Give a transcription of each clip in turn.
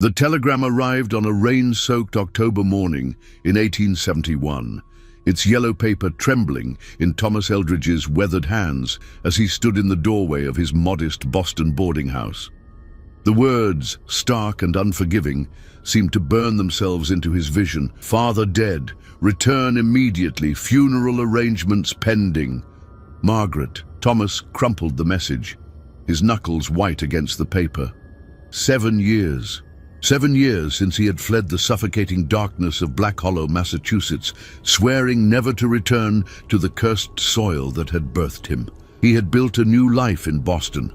The telegram arrived on a rain-soaked October morning in 1871, its yellow paper trembling in Thomas Eldridge's weathered hands as he stood in the doorway of his modest Boston boarding house. The words, stark and unforgiving, seemed to burn themselves into his vision. Father dead, return immediately, funeral arrangements pending. Margaret. Thomas crumpled the message, his knuckles white against the paper. 7 years. 7 years since he had fled the suffocating darkness of Black Hollow, Massachusetts, swearing never to return to the cursed soil that had birthed him. He had built a new life in Boston,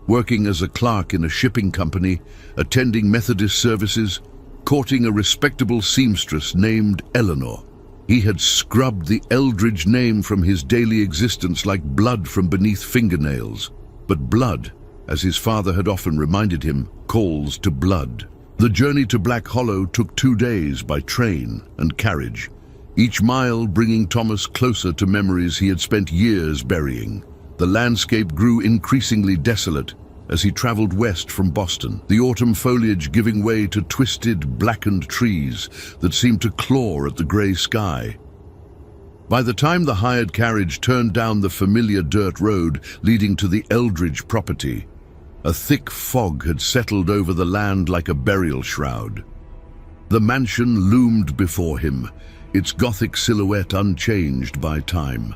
working as a clerk in a shipping company, attending Methodist services, courting a respectable seamstress named Eleanor. He had scrubbed the Eldridge name from his daily existence like blood from beneath fingernails. But blood, as his father had often reminded him, calls to blood. The journey to Black Hollow took 2 days by train and carriage, each mile bringing Thomas closer to memories he had spent years burying. The landscape grew increasingly desolate as he traveled west from Boston, the autumn foliage giving way to twisted, blackened trees that seemed to claw at the gray sky. By the time the hired carriage turned down the familiar dirt road leading to the Eldridge property, a thick fog had settled over the land like a burial shroud. The mansion loomed before him, its Gothic silhouette unchanged by time.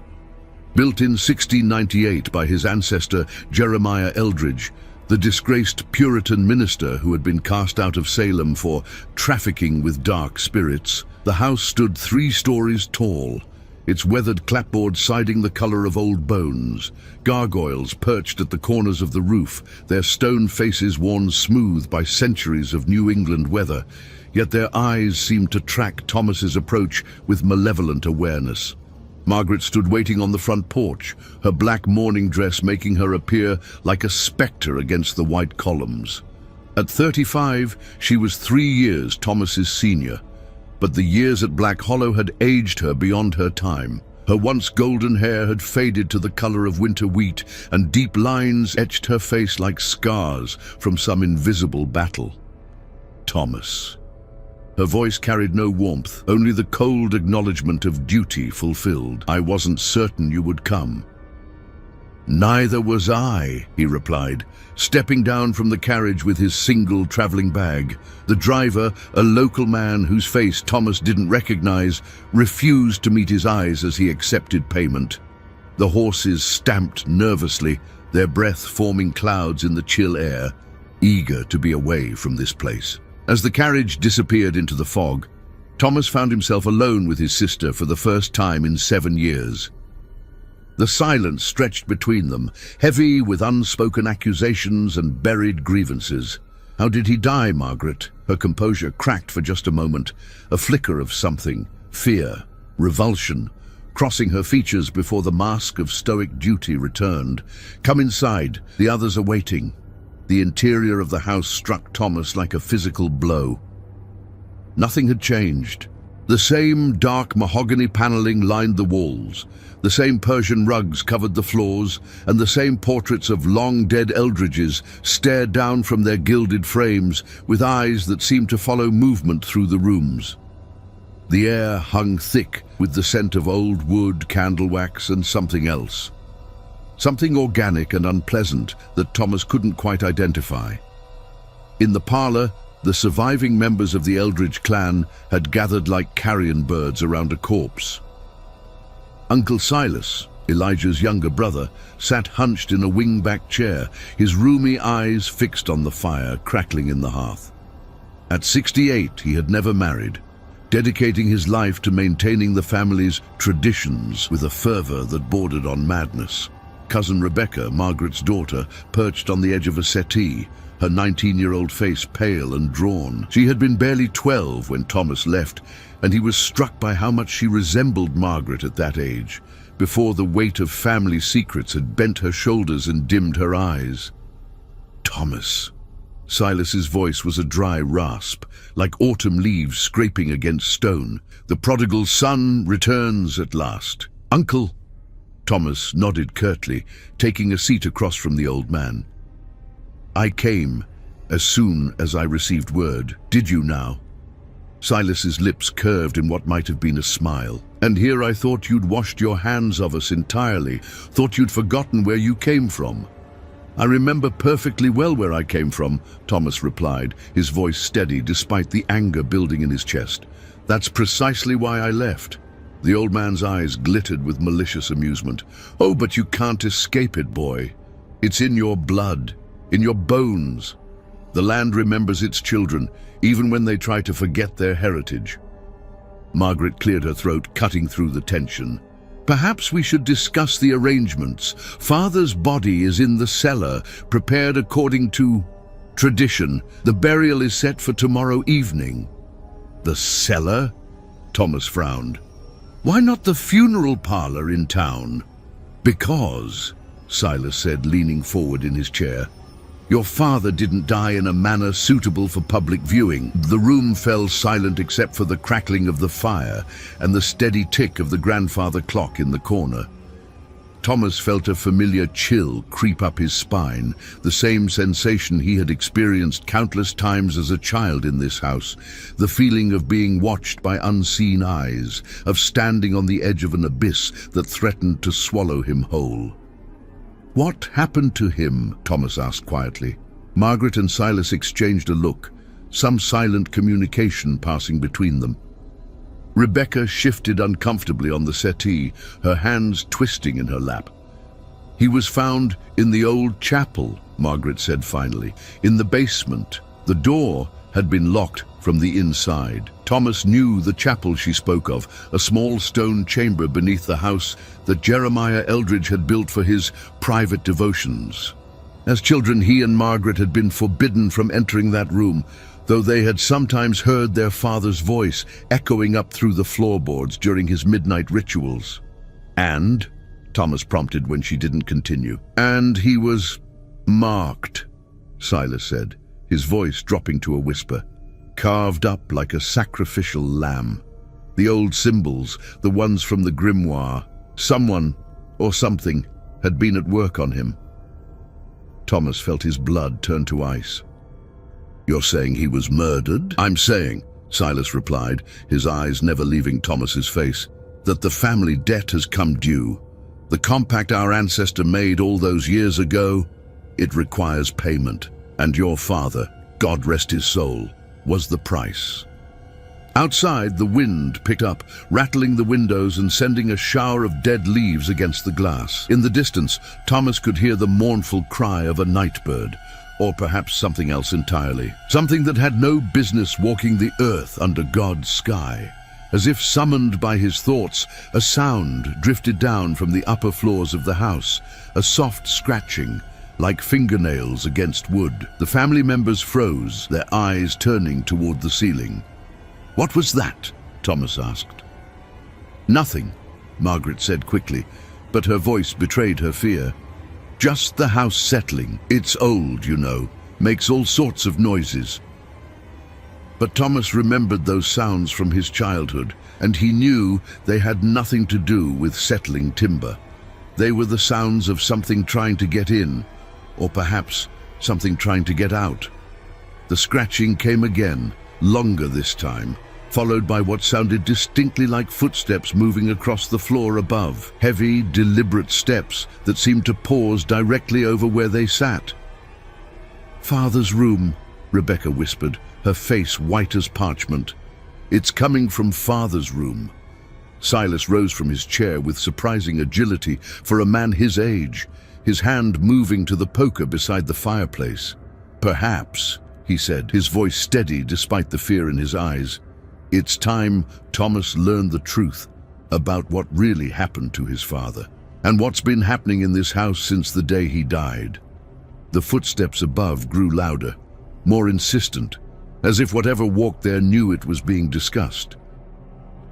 Built in 1698 by his ancestor Jeremiah Eldridge, the disgraced Puritan minister who had been cast out of Salem for trafficking with dark spirits, the house stood 3 stories tall, its weathered clapboard siding the color of old bones, gargoyles perched at the corners of the roof, their stone faces worn smooth by centuries of New England weather, yet their eyes seemed to track Thomas's approach with malevolent awareness. Margaret stood waiting on the front porch, her black mourning dress making her appear like a specter against the white columns. At 35, she was 3 years Thomas's senior, but the years at Black Hollow had aged her beyond her time. Her once golden hair had faded to the color of winter wheat, and deep lines etched her face like scars from some invisible battle. Thomas. Her voice carried no warmth, only the cold acknowledgement of duty fulfilled. I wasn't certain you would come. Neither was I, he replied, stepping down from the carriage with his single traveling bag. The driver, a local man whose face Thomas didn't recognize, refused to meet his eyes as he accepted payment. The horses stamped nervously, their breath forming clouds in the chill air, eager to be away from this place. As the carriage disappeared into the fog, Thomas found himself alone with his sister for the first time in 7 years. The silence stretched between them, heavy with unspoken accusations and buried grievances. How did he die, Margaret? Her composure cracked for just a moment, a flicker of something, fear, revulsion, crossing her features before the mask of stoic duty returned. Come inside, the others are waiting. The interior of the house struck Thomas like a physical blow. Nothing had changed. The same dark mahogany paneling lined the walls, the same Persian rugs covered the floors, and the same portraits of long-dead Eldridges stared down from their gilded frames with eyes that seemed to follow movement through the rooms. The air hung thick with the scent of old wood, candle wax, and something else. Something organic and unpleasant that Thomas couldn't quite identify. In the parlor, the surviving members of the Eldridge clan had gathered like carrion birds around a corpse. Uncle Silas, Elijah's younger brother, sat hunched in a wing-back chair, his rheumy eyes fixed on the fire crackling in the hearth. At 68, he had never married, dedicating his life to maintaining the family's traditions with a fervor that bordered on madness. Cousin Rebecca, Margaret's daughter, perched on the edge of a settee, her 19-year-old face pale and drawn. She had been barely 12 when Thomas left, and he was struck by how much she resembled Margaret at that age, before the weight of family secrets had bent her shoulders and dimmed her eyes. Thomas. Silas's voice was a dry rasp, like autumn leaves scraping against stone. The prodigal son returns at last. Uncle. Thomas nodded curtly, taking a seat across from the old man. I came, As soon as I received word. Did you now? Silas's lips curved in what might have been a smile. And here I thought you'd washed your hands of us entirely, thought you'd forgotten where you came from. I remember perfectly well where I came from, Thomas replied, his voice steady despite the anger building in his chest. That's precisely why I left. The old man's eyes glittered with malicious amusement. Oh, but you can't escape it, boy. It's in your blood, in your bones. The land remembers its children, even when they try to forget their heritage. Margaret cleared her throat, cutting through the tension. Perhaps we should discuss the arrangements. Father's body is in the cellar, prepared according to tradition. The burial is set for tomorrow evening. The cellar? Thomas frowned. Why not the funeral parlor in town? Because, Silas said, leaning forward in his chair, your father didn't die in a manner suitable for public viewing. The room fell silent except for the crackling of the fire and the steady tick of the grandfather clock in the corner. Thomas felt a familiar chill creep up his spine, the same sensation he had experienced countless times as a child in this house, the feeling of being watched by unseen eyes, of standing on the edge of an abyss that threatened to swallow him whole. What happened to him? Thomas asked quietly. Margaret and Silas exchanged a look, some silent communication passing between them. Rebecca shifted uncomfortably on the settee, her hands twisting in her lap. He was found in the old chapel, Margaret said finally, in the basement. The door had been locked from the inside. Thomas knew the chapel she spoke of, a small stone chamber beneath the house that Jeremiah Eldridge had built for his private devotions. As children, he and Margaret had been forbidden from entering that room, though they had sometimes heard their father's voice echoing up through the floorboards during his midnight rituals. And, Thomas prompted when she didn't continue. And he was marked, Silas said, his voice dropping to a whisper. Carved up like a sacrificial lamb. The old symbols, the ones from the grimoire. Someone, or something, had been at work on him. Thomas felt his blood turn to ice. You're saying he was murdered? I'm saying, Silas replied, his eyes never leaving Thomas's face, that the family debt has come due. The compact our ancestor made all those years ago, it requires payment. And your father, God rest his soul, was the price. Outside, the wind picked up, rattling the windows and sending a shower of dead leaves against the glass. In the distance, Thomas could hear the mournful cry of a nightbird, or perhaps something else entirely. Something that had no business walking the earth under God's sky. As if summoned by his thoughts, a sound drifted down from the upper floors of the house, a soft scratching, like fingernails against wood. The family members froze, their eyes turning toward the ceiling. What was that? Thomas asked. Nothing, Margaret said quickly, but her voice betrayed her fear. Just the house settling. It's old, you know, makes all sorts of noises. But Thomas remembered those sounds from his childhood, and he knew they had nothing to do with settling timber. They were the sounds of something trying to get in, or perhaps something trying to get out. The scratching came again, longer this time, followed by what sounded distinctly like footsteps moving across the floor above, heavy, deliberate steps that seemed to pause directly over where they sat. Father's room, Rebecca whispered, her face white as parchment. It's coming from Father's room. Silas rose from his chair with surprising agility for a man his age, his hand moving to the poker beside the fireplace. Perhaps, he said, his voice steady despite the fear in his eyes. It's time Thomas learned the truth about what really happened to his father, and what's been happening in this house since the day he died. The footsteps above grew louder, more insistent, as if whatever walked there knew it was being discussed.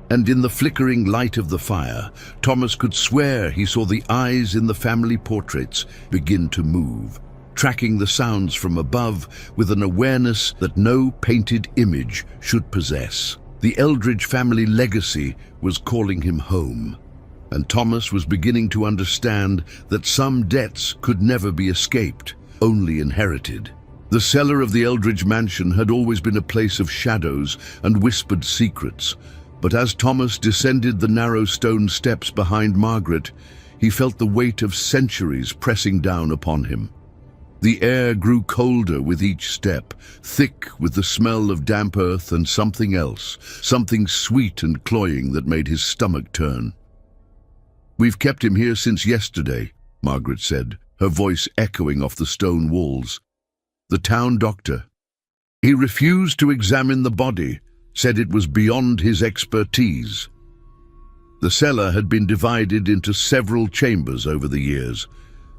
And in the flickering light of the fire, Thomas could swear he saw the eyes in the family portraits begin to move, tracking the sounds from above with an awareness that no painted image should possess. The Eldridge family legacy was calling him home, and Thomas was beginning to understand that some debts could never be escaped, only inherited. The cellar of the Eldridge mansion had always been a place of shadows and whispered secrets, but as Thomas descended the narrow stone steps behind Margaret, he felt the weight of centuries pressing down upon him. The air grew colder with each step, thick with the smell of damp earth and something else, something sweet and cloying that made his stomach turn. "We've kept him here since yesterday," Margaret said, her voice echoing off the stone walls. "The town doctor. He refused to examine the body, said it was beyond his expertise." The cellar had been divided into several chambers over the years.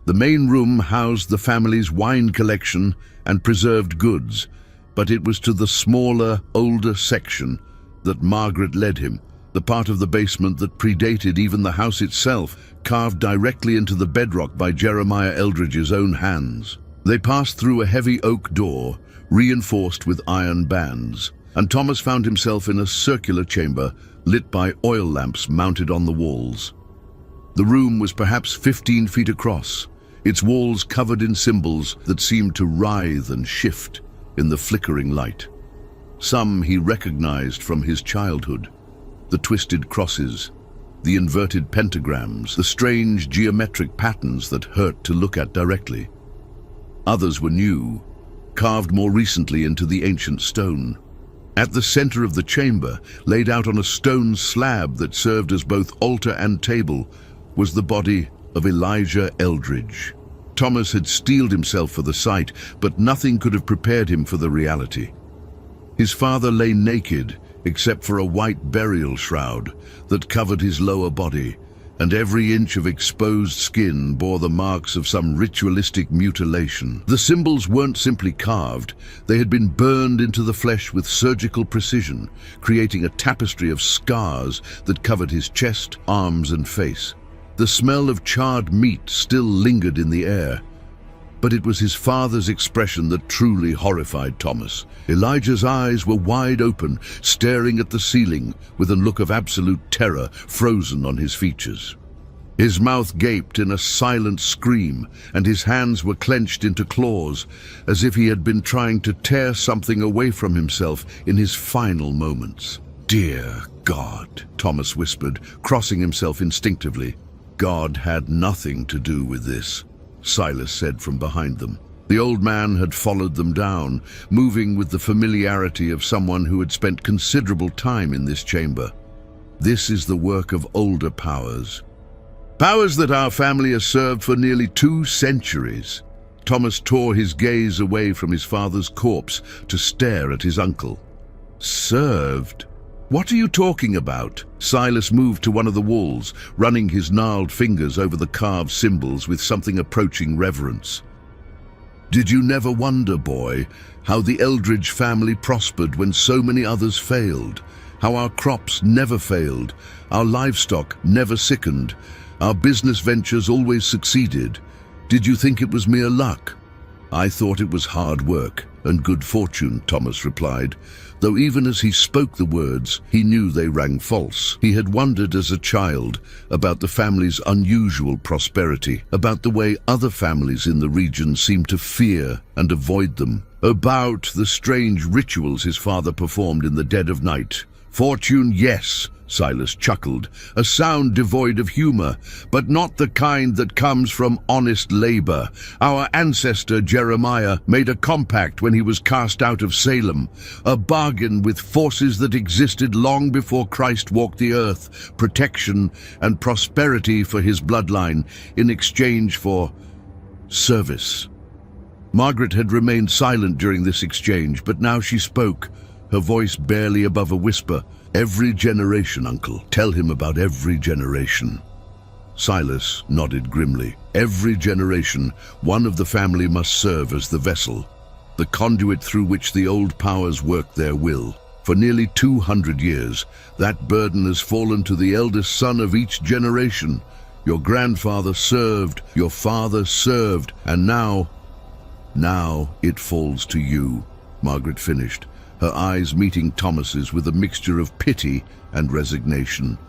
The main room housed the family's wine collection and preserved goods, but it was to the smaller, older section that Margaret led him, the part of the basement that predated even the house itself, carved directly into the bedrock by Jeremiah Eldridge's own hands. They passed through a heavy oak door, reinforced with iron bands, and Thomas found himself in a circular chamber lit by oil lamps mounted on the walls. The room was perhaps 15 feet across, its walls covered in symbols that seemed to writhe and shift in the flickering light. Some he recognized from his childhood: the twisted crosses, the inverted pentagrams, the strange geometric patterns that hurt to look at directly. Others were new, carved more recently into the ancient stone. At the center of the chamber, laid out on a stone slab that served as both altar and table, was the body of Elijah Eldridge. Thomas had steeled himself for the sight, but nothing could have prepared him for the reality. His father lay naked, except for a white burial shroud that covered his lower body, and every inch of exposed skin bore the marks of some ritualistic mutilation. The symbols weren't simply carved, they had been burned into the flesh with surgical precision, creating a tapestry of scars that covered his chest, arms, and face. The smell of charred meat still lingered in the air, but it was his father's expression that truly horrified Thomas. Elijah's eyes were wide open, staring at the ceiling with a look of absolute terror frozen on his features. His mouth gaped in a silent scream, and his hands were clenched into claws, as if he had been trying to tear something away from himself in his final moments. "Dear God," Thomas whispered, crossing himself instinctively. "God had nothing to do with this," Silas said from behind them. The old man had followed them down, moving with the familiarity of someone who had spent considerable time in this chamber. "This is the work of older powers. Powers that our family has served for nearly 2 centuries. Thomas tore his gaze away from his father's corpse to stare at his uncle. "Served? What are you talking about?" Silas moved to one of the walls, running his gnarled fingers over the carved symbols with something approaching reverence. "Did you never wonder, boy, how the Eldridge family prospered when so many others failed? How our crops never failed, our livestock never sickened, our business ventures always succeeded? Did you think it was mere luck?" "I thought it was hard work and good fortune," Thomas replied, though even as he spoke the words, he knew they rang false. He had wondered as a child about the family's unusual prosperity, about the way other families in the region seemed to fear and avoid them, about the strange rituals his father performed in the dead of night. "Fortune, yes," Silas chuckled, a sound devoid of humor, "but not the kind that comes from honest labor. Our ancestor Jeremiah made a compact when he was cast out of Salem, a bargain with forces that existed long before Christ walked the earth, protection and prosperity for his bloodline in exchange for service." Margaret had remained silent during this exchange, but now she spoke, her voice barely above a whisper. "Every generation, Uncle. Tell him about every generation." Silas nodded grimly. "Every generation, one of the family must serve as the vessel, the conduit through which the old powers work their will. For nearly 200 years, that burden has fallen to the eldest son of each generation. Your grandfather served, your father served, and now it falls to you," Margaret finished, her eyes meeting Thomas's with a mixture of pity and resignation.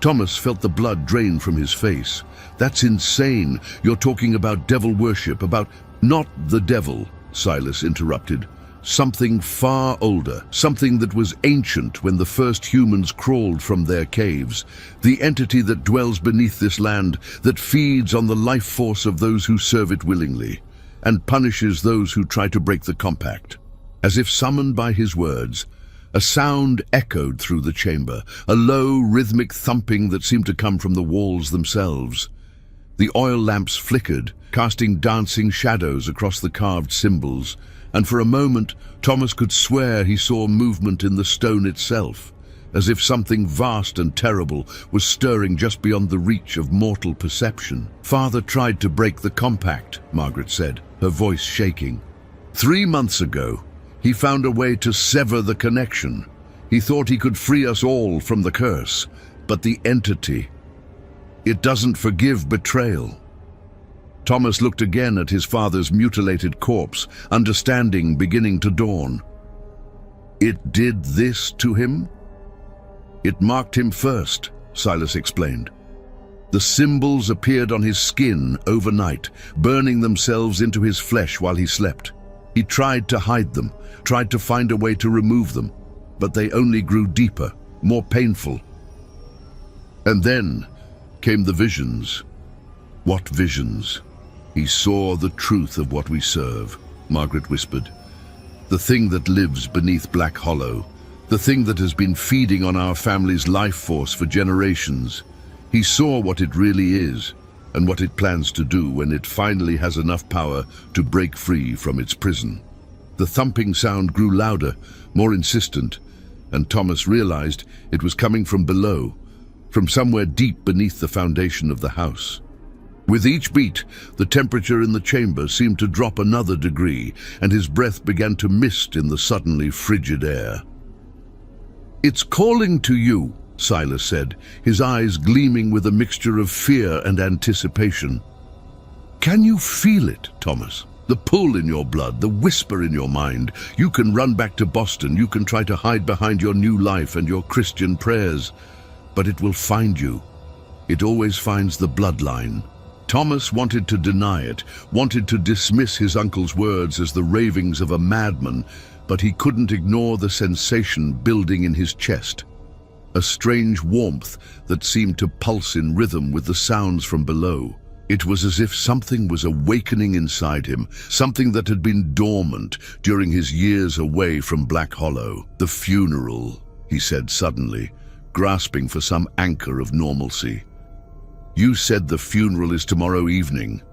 Thomas felt the blood drain from his face. "That's insane. You're talking about devil worship, about..." "Not the devil," Silas interrupted. Something far older, something that was ancient when the first humans crawled from their caves. The entity that dwells beneath this land, that feeds on the life force of those who serve it willingly, and punishes those who try to break the compact. As if summoned by his words, a sound echoed through the chamber, a low, rhythmic thumping that seemed to come from the walls themselves. The oil lamps flickered, casting dancing shadows across the carved symbols, and for a moment Thomas could swear he saw movement in the stone itself, as if something vast and terrible was stirring just beyond the reach of mortal perception. "Father tried to break the compact," Margaret said, her voice shaking. 3 months ago, he found a way to sever the connection. He thought he could free us all from the curse, but the entity, it doesn't forgive betrayal." Thomas looked again at his father's mutilated corpse, understanding beginning to dawn. It did this to him? It marked him first, Silas explained. The symbols appeared on his skin overnight, burning themselves into his flesh while he slept. He tried to hide them, tried to find a way to remove them, but they only grew deeper, more painful. And then came the visions. What visions? "He saw the truth of what we serve," Margaret whispered. "The thing that lives beneath Black Hollow, the thing that has been feeding on our family's life force for generations. He saw what it really is, and what it plans to do when it finally has enough power to break free from its prison." The thumping sound grew louder, more insistent, and Thomas realized it was coming from below, from somewhere deep beneath the foundation of the house. With each beat, the temperature in the chamber seemed to drop another degree, and his breath began to mist in the suddenly frigid air. "It's calling to you," Silas said, his eyes gleaming with a mixture of fear and anticipation. "Can you feel it, Thomas? The pull in your blood, the whisper in your mind. You can run back to Boston, you can try to hide behind your new life and your Christian prayers, but it will find you. It always finds the bloodline." Thomas wanted to deny it, wanted to dismiss his uncle's words as the ravings of a madman, but he couldn't ignore the sensation building in his chest. A strange warmth that seemed to pulse in rhythm with the sounds from below. It was as if something was awakening inside him, something that had been dormant during his years away from Black Hollow. "The funeral," he said suddenly, grasping for some anchor of normalcy. "You said the funeral is tomorrow evening.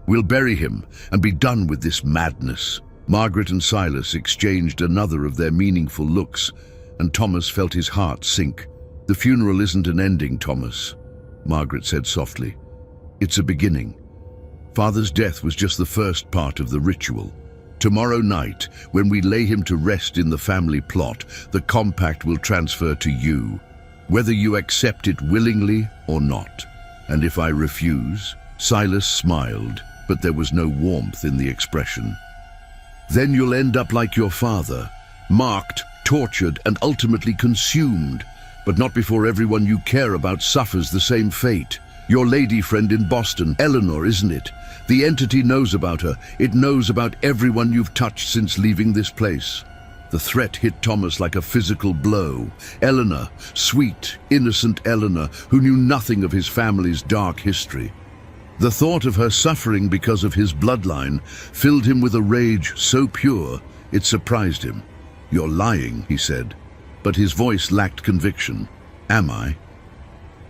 We'll bury him and be done with this madness." Margaret and Silas exchanged another of their meaningful looks, and Thomas felt his heart sink. "The funeral isn't an ending, Thomas," Margaret said softly. "It's a beginning. Father's death was just the first part of the ritual. Tomorrow night, when we lay him to rest in the family plot, the compact will transfer to you, whether you accept it willingly or not. And if I refuse?" Silas smiled, but there was no warmth in the expression. "Then you'll end up like your father, marked, tortured, and ultimately consumed, but not before everyone you care about suffers the same fate. Your lady friend in Boston, Eleanor, isn't it? The entity knows about her. It knows about everyone you've touched since leaving this place." The threat hit Thomas like a physical blow. Eleanor, sweet, innocent Eleanor, who knew nothing of his family's dark history. The thought of her suffering because of his bloodline filled him with a rage so pure it surprised him. "You're lying," he said, but his voice lacked conviction. "Am I?"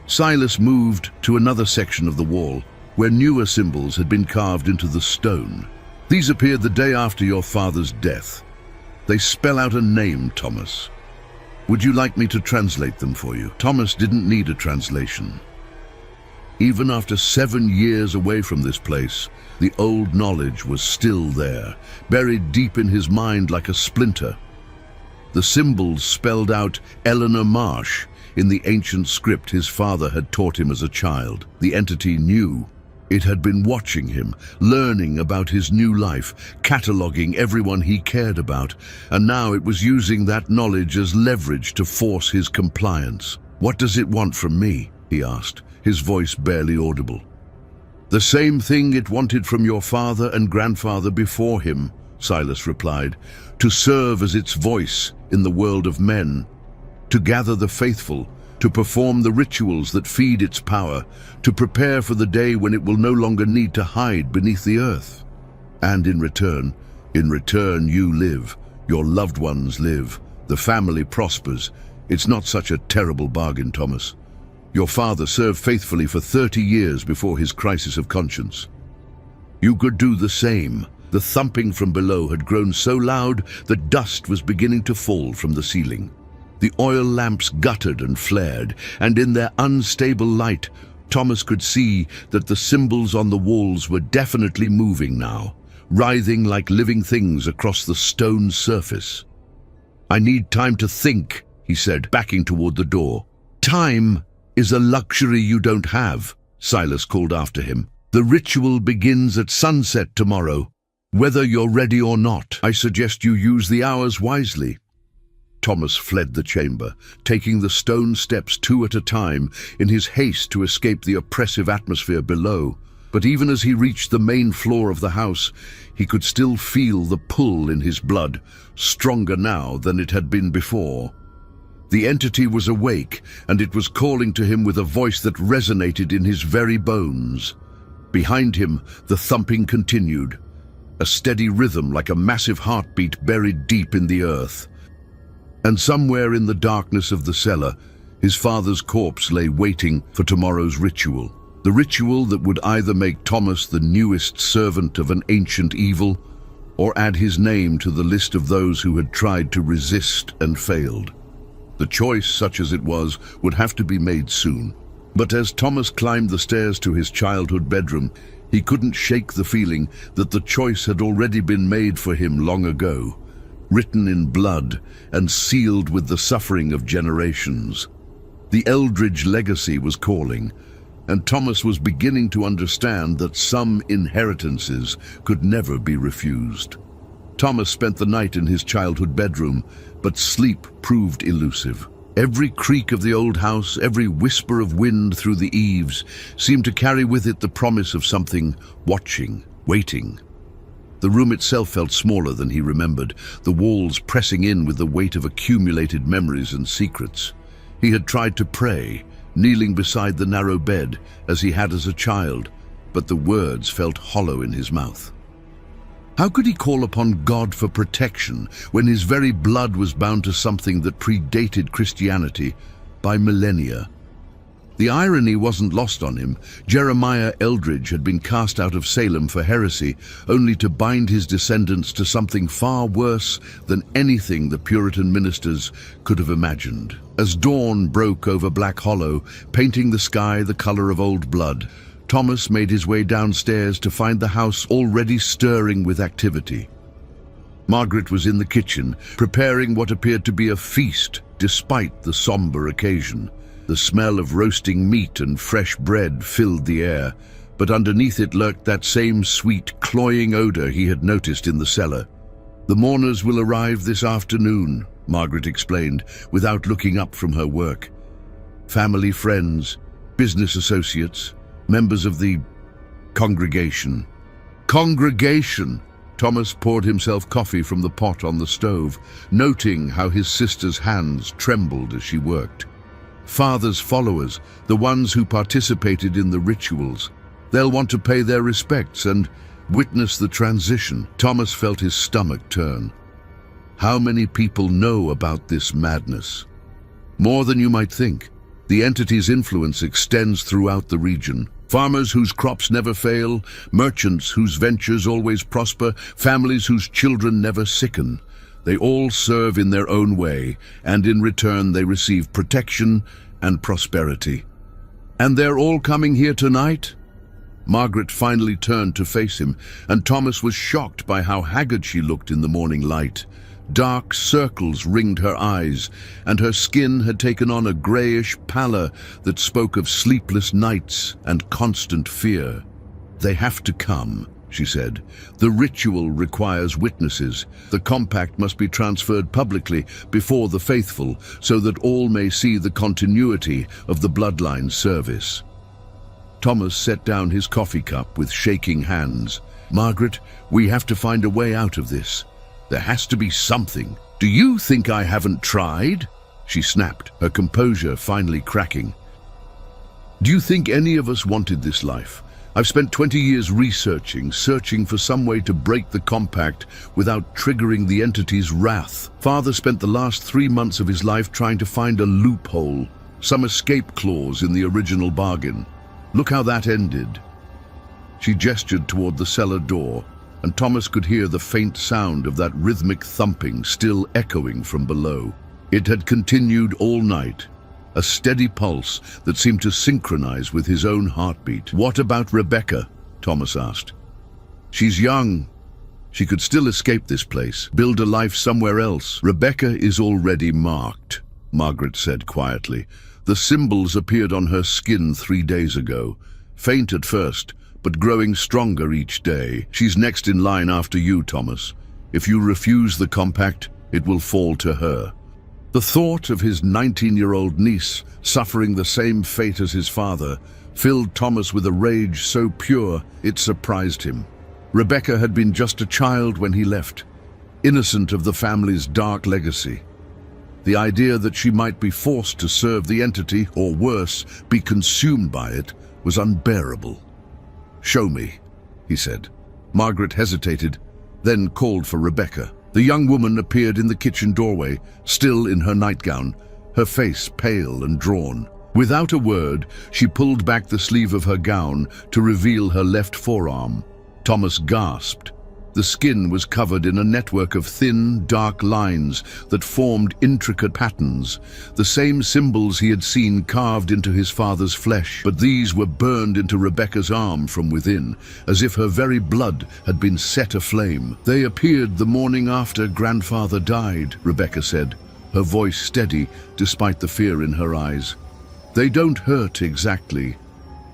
Silas moved to another section of the wall, where newer symbols had been carved into the stone. "These appeared the day after your father's death. They spell out a name, Thomas. Would you like me to translate them for you?" Thomas didn't need a translation. Even after 7 years away from this place, the old knowledge was still there, buried deep in his mind like a splinter. The symbols spelled out Eleanor Marsh in the ancient script his father had taught him as a child. The entity knew. It had been watching him, learning about his new life, cataloging everyone he cared about, and now it was using that knowledge as leverage to force his compliance. "What does it want from me?" he asked, his voice barely audible. "The same thing it wanted from your father and grandfather before him," Silas replied, "to serve as its voice in the world of men, to gather the faithful, to perform the rituals that feed its power, to prepare for the day when it will no longer need to hide beneath the earth. And in return you live, your loved ones live, the family prospers. It's not such a terrible bargain, Thomas. Your father served faithfully for 30 years before his crisis of conscience. You could do the same." The thumping from below had grown so loud that dust was beginning to fall from the ceiling. The oil lamps guttered and flared, and in their unstable light, Thomas could see that the symbols on the walls were definitely moving now, writhing like living things across the stone surface. "I need time to think," he said, backing toward the door. "Time is a luxury you don't have," Silas called after him. "The ritual begins at sunset tomorrow. Whether you're ready or not, I suggest you use the hours wisely." Thomas fled the chamber, taking the stone steps 2 at a time in his haste to escape the oppressive atmosphere below. But even as he reached the main floor of the house, he could still feel the pull in his blood, stronger now than it had been before. The entity was awake, and it was calling to him with a voice that resonated in his very bones. Behind him, the thumping continued, a steady rhythm like a massive heartbeat buried deep in the earth. And somewhere in the darkness of the cellar, his father's corpse lay waiting for tomorrow's ritual. The ritual that would either make Thomas the newest servant of an ancient evil, or add his name to the list of those who had tried to resist and failed. The choice, such as it was, would have to be made soon. But as Thomas climbed the stairs to his childhood bedroom, he couldn't shake the feeling that the choice had already been made for him long ago, written in blood and sealed with the suffering of generations. The Eldridge legacy was calling, and Thomas was beginning to understand that some inheritances could never be refused. Thomas spent the night in his childhood bedroom, but sleep proved elusive. Every creak of the old house, every whisper of wind through the eaves, seemed to carry with it the promise of something watching, waiting. The room itself felt smaller than he remembered, the walls pressing in with the weight of accumulated memories and secrets. He had tried to pray, kneeling beside the narrow bed, as he had as a child, but the words felt hollow in his mouth. How could he call upon God for protection when his very blood was bound to something that predated Christianity by millennia? The irony wasn't lost on him. Jeremiah Eldridge had been cast out of Salem for heresy, only to bind his descendants to something far worse than anything the Puritan ministers could have imagined. As dawn broke over Black Hollow, painting the sky the color of old blood, Thomas made his way downstairs to find the house already stirring with activity. Margaret was in the kitchen, preparing what appeared to be a feast despite the somber occasion. The smell of roasting meat and fresh bread filled the air, but underneath it lurked that same sweet, cloying odor he had noticed in the cellar. "The mourners will arrive this afternoon," Margaret explained, without looking up from her work. "Family, friends, business associates, members of the congregation." Congregation! Thomas poured himself coffee from the pot on the stove, noting how his sister's hands trembled as she worked. Father's followers, the ones who participated in the rituals. They'll want to pay their respects and witness the transition. Thomas felt his stomach turn. How many people know about this madness? More than you might think. The entity's influence extends throughout the region. Farmers whose crops never fail, merchants whose ventures always prosper, families whose children never sicken. They all serve in their own way, and in return they receive protection and prosperity. "And they're all coming here tonight?" Margaret finally turned to face him, and Thomas was shocked by how haggard she looked in the morning light. Dark circles ringed her eyes, and her skin had taken on a grayish pallor that spoke of sleepless nights and constant fear. "They have to come," she said. "The ritual requires witnesses. The compact must be transferred publicly before the faithful, so that all may see the continuity of the Bloodline service." Thomas set down his coffee cup with shaking hands. Margaret, we have to find a way out of this. There has to be something. Do you think I haven't tried? She snapped, her composure finally cracking. Do you think any of us wanted this life? I've spent 20 years searching for some way to break the compact without triggering the entity's wrath. Father spent the last 3 months of his life trying to find a loophole, some escape clause in the original bargain. Look how that ended. She gestured toward the cellar door, and Thomas could hear the faint sound of that rhythmic thumping still echoing from below. It had continued all night, a steady pulse that seemed to synchronize with his own heartbeat. What about Rebecca? Thomas asked. She's young. She could still escape this place, build a life somewhere else. Rebecca is already marked, Margaret said quietly. The symbols appeared on her skin 3 days ago, faint at first, but growing stronger each day. She's next in line after you, Thomas. If you refuse the compact, it will fall to her. The thought of his 19-year-old niece suffering the same fate as his father filled Thomas with a rage so pure it surprised him. Rebecca had been just a child when he left, innocent of the family's dark legacy. The idea that she might be forced to serve the entity, or worse, be consumed by it, was unbearable. "Show me," he said. Margaret hesitated, then called for Rebecca. The young woman appeared in the kitchen doorway, still in her nightgown, her face pale and drawn. Without a word, she pulled back the sleeve of her gown to reveal her left forearm. Thomas gasped. The skin was covered in a network of thin, dark lines that formed intricate patterns, the same symbols he had seen carved into his father's flesh. But these were burned into Rebecca's arm from within, as if her very blood had been set aflame. "They appeared the morning after grandfather died," Rebecca said, her voice steady despite the fear in her eyes. "They don't hurt exactly,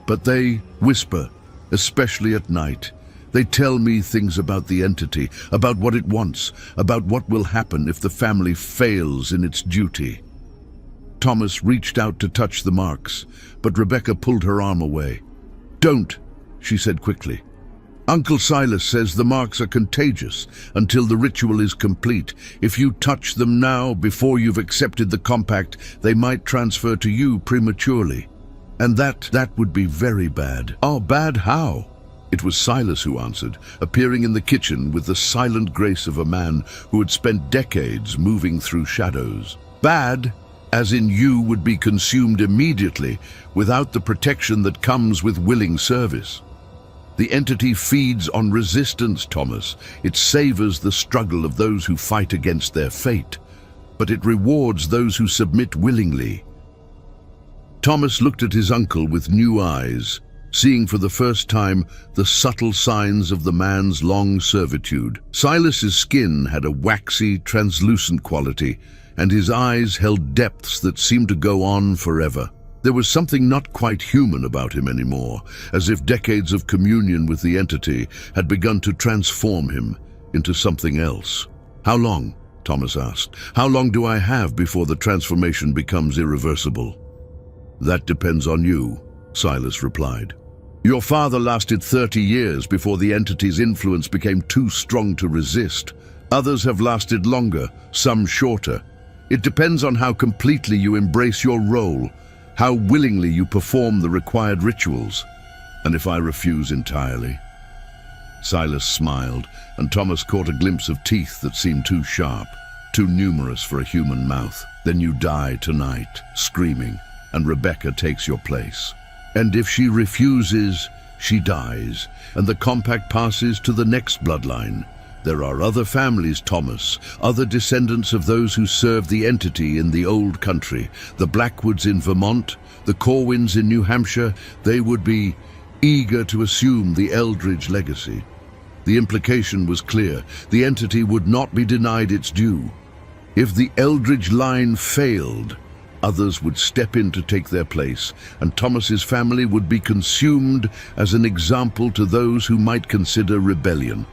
but they whisper, especially at night. They tell me things about the entity, about what it wants, about what will happen if the family fails in its duty." Thomas reached out to touch the marks, but Rebecca pulled her arm away. "Don't," she said quickly. "Uncle Silas says the marks are contagious until the ritual is complete. If you touch them now, before you've accepted the compact, they might transfer to you prematurely. And that would be very bad." "Oh, bad how?" It was Silas who answered, appearing in the kitchen with the silent grace of a man who had spent decades moving through shadows. "Bad, as in you would be consumed immediately, without the protection that comes with willing service. The entity feeds on resistance, Thomas. It savors the struggle of those who fight against their fate, but it rewards those who submit willingly." Thomas looked at his uncle with new eyes, seeing for the first time the subtle signs of the man's long servitude. Silas's skin had a waxy, translucent quality, and his eyes held depths that seemed to go on forever. There was something not quite human about him anymore, as if decades of communion with the entity had begun to transform him into something else. "How long?" Thomas asked. "How long do I have before the transformation becomes irreversible?" "That depends on you," Silas replied. "Your father lasted 30 years before the entity's influence became too strong to resist. Others have lasted longer, some shorter. It depends on how completely you embrace your role, how willingly you perform the required rituals. And if I refuse entirely?" Silas smiled, and Thomas caught a glimpse of teeth that seemed too sharp, too numerous for a human mouth. "Then you die tonight, screaming, and Rebecca takes your place. And if she refuses, she dies, and the compact passes to the next bloodline. There are other families, Thomas, other descendants of those who served the entity in the old country, the Blackwoods in Vermont, the Corwins in New Hampshire. They would be eager to assume the Eldridge legacy." The implication was clear. The entity would not be denied its due. If the Eldridge line failed, others would step in to take their place, and Thomas's family would be consumed as an example to those who might consider rebellion.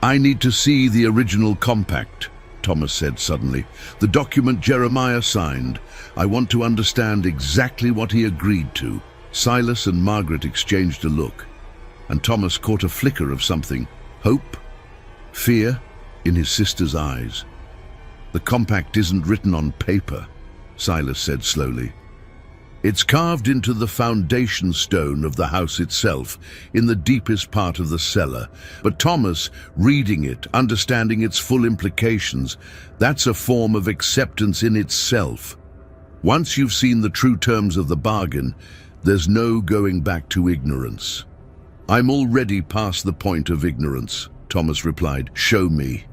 "I need to see the original compact," Thomas said suddenly. "The document Jeremiah signed. I want to understand exactly what he agreed to." Silas and Margaret exchanged a look. and Thomas caught a flicker of something. Hope? Fear? In his sister's eyes. "The compact isn't written on paper," Silas said slowly. "It's carved into the foundation stone of the house itself, in the deepest part of the cellar. But Thomas, reading it, understanding its full implications, that's a form of acceptance in itself. Once you've seen the true terms of the bargain, there's no going back to ignorance." "I'm already past the point of ignorance," Thomas replied. "Show me."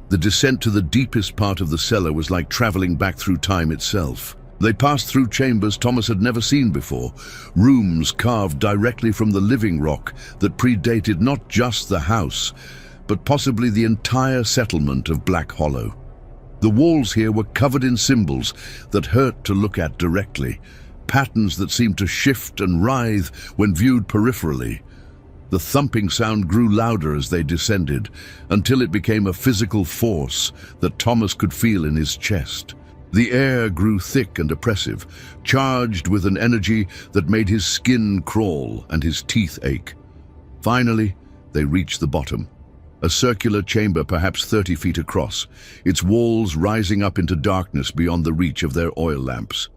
The descent to the deepest part of the cellar was like traveling back through time itself. They passed through chambers Thomas had never seen before, rooms carved directly from the living rock that predated not just the house, but possibly the entire settlement of Black Hollow. The walls here were covered in symbols that hurt to look at directly, patterns that seemed to shift and writhe when viewed peripherally. The thumping sound grew louder as they descended, until it became a physical force that Thomas could feel in his chest. The air grew thick and oppressive, charged with an energy that made his skin crawl and his teeth ache. Finally, they reached the bottom. A circular chamber perhaps 30 feet across, its walls rising up into darkness beyond the reach of their oil lamps.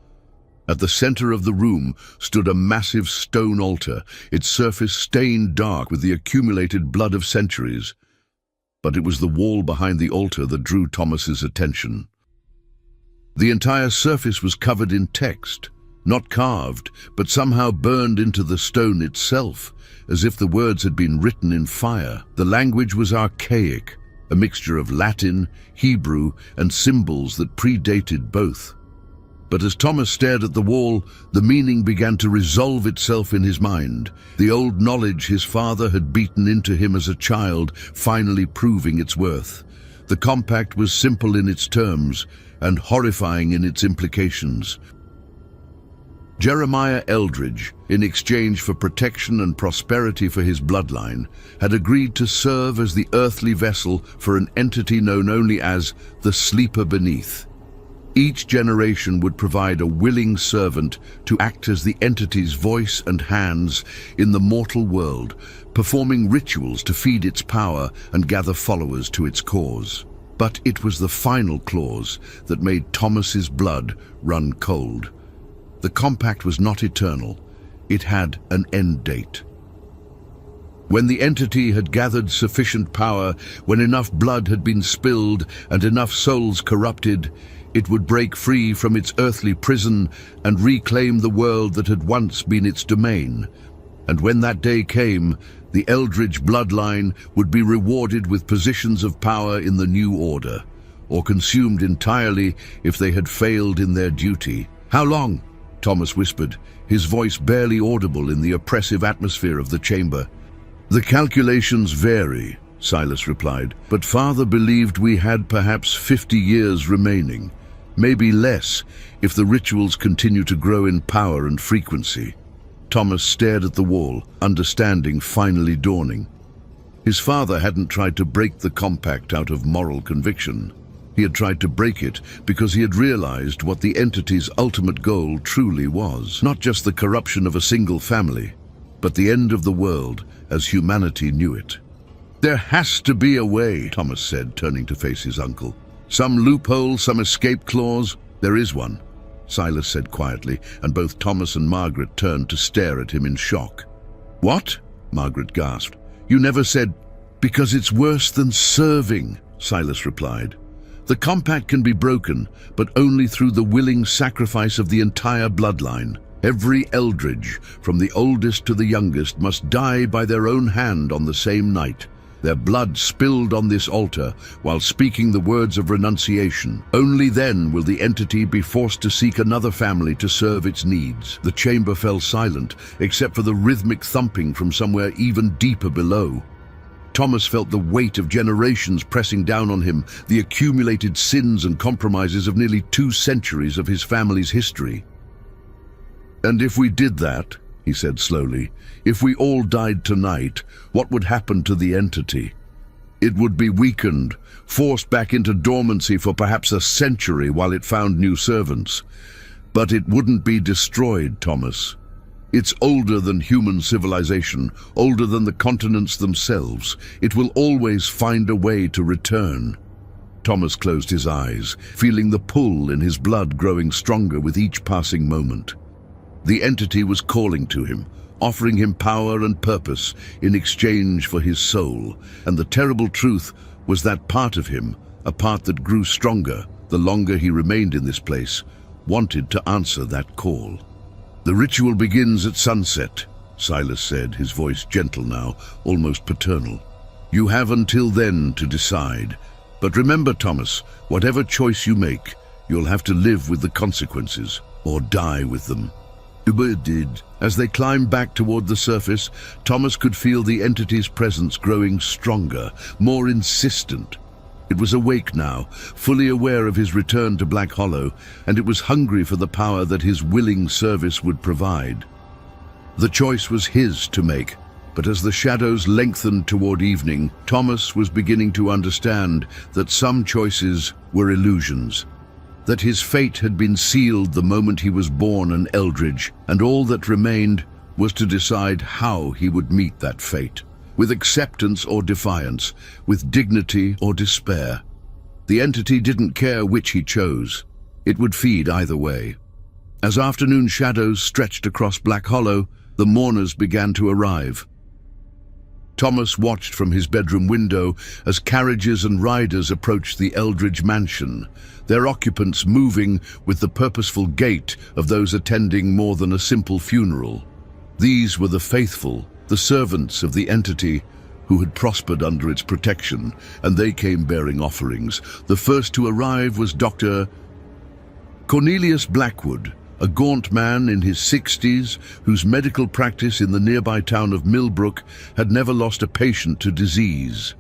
At the center of the room stood a massive stone altar, its surface stained dark with the accumulated blood of centuries. But it was the wall behind the altar that drew Thomas's attention. The entire surface was covered in text, not carved, but somehow burned into the stone itself, as if the words had been written in fire. The language was archaic, a mixture of Latin, Hebrew, and symbols that predated both. But as Thomas stared at the wall, the meaning began to resolve itself in his mind, the old knowledge his father had beaten into him as a child finally proving its worth. The compact was simple in its terms and horrifying in its implications. Jeremiah Eldridge, in exchange for protection and prosperity for his bloodline, had agreed to serve as the earthly vessel for an entity known only as the Sleeper Beneath. Each generation would provide a willing servant to act as the entity's voice and hands in the mortal world, performing rituals to feed its power and gather followers to its cause. But it was the final clause that made Thomas's blood run cold. The compact was not eternal. It had an end date. When the entity had gathered sufficient power, when enough blood had been spilled and enough souls corrupted, it would break free from its earthly prison and reclaim the world that had once been its domain. And when that day came, the Eldridge bloodline would be rewarded with positions of power in the new order, or consumed entirely if they had failed in their duty. "How long?" Thomas whispered, his voice barely audible in the oppressive atmosphere of the chamber. "The calculations vary," Silas replied, "but Father believed we had perhaps 50 years remaining, maybe less if the rituals continue to grow in power and frequency." Thomas stared at the wall, understanding finally dawning. His father hadn't tried to break the compact out of moral conviction. He had tried to break it because he had realized what the entity's ultimate goal truly was. Not just the corruption of a single family, but the end of the world as humanity knew it. "There has to be a way," Thomas said, turning to face his uncle. "Some loophole, some escape clause." "There is one," Silas said quietly, and both Thomas and Margaret turned to stare at him in shock. "What?" Margaret gasped. "You never said—" "Because it's worse than serving," Silas replied. "The compact can be broken, but only through the willing sacrifice of the entire bloodline. Every Eldridge, from the oldest to the youngest, must die by their own hand on the same night, their blood spilled on this altar while speaking the words of renunciation. Only then will the entity be forced to seek another family to serve its needs." The chamber fell silent, except for the rhythmic thumping from somewhere even deeper below. Thomas felt the weight of generations pressing down on him, the accumulated sins and compromises of nearly 2 centuries of his family's history. "And if we did that," he said slowly, "if we all died tonight, what would happen to the entity? It would be weakened, forced back into dormancy for perhaps a century while it found new servants. But it wouldn't be destroyed, Thomas. It's older than human civilization, older than the continents themselves. It will always find a way to return." Thomas closed his eyes, feeling the pull in his blood growing stronger with each passing moment. The entity was calling to him, offering him power and purpose in exchange for his soul, and the terrible truth was that part of him, a part that grew stronger the longer he remained in this place, wanted to answer that call. "The ritual begins at sunset," Silas said, his voice gentle now, almost paternal. "You have until then to decide. But remember, Thomas, whatever choice you make, you'll have to live with the consequences, or die with them." Uber did. As they climbed back toward the surface, Thomas could feel the entity's presence growing stronger, more insistent. It was awake now, fully aware of his return to Black Hollow, and it was hungry for the power that his willing service would provide. The choice was his to make, but as the shadows lengthened toward evening, Thomas was beginning to understand that some choices were illusions, that his fate had been sealed the moment he was born an Eldridge, and all that remained was to decide how he would meet that fate. With acceptance or defiance, with dignity or despair. The entity didn't care which he chose. It would feed either way. As afternoon shadows stretched across Black Hollow, the mourners began to arrive. Thomas watched from his bedroom window as carriages and riders approached the Eldridge mansion, their occupants moving with the purposeful gait of those attending more than a simple funeral. These were the faithful, the servants of the entity who had prospered under its protection, and they came bearing offerings. The first to arrive was Dr. Cornelius Blackwood, a gaunt man in his 60s whose medical practice in the nearby town of Millbrook had never lost a patient to disease.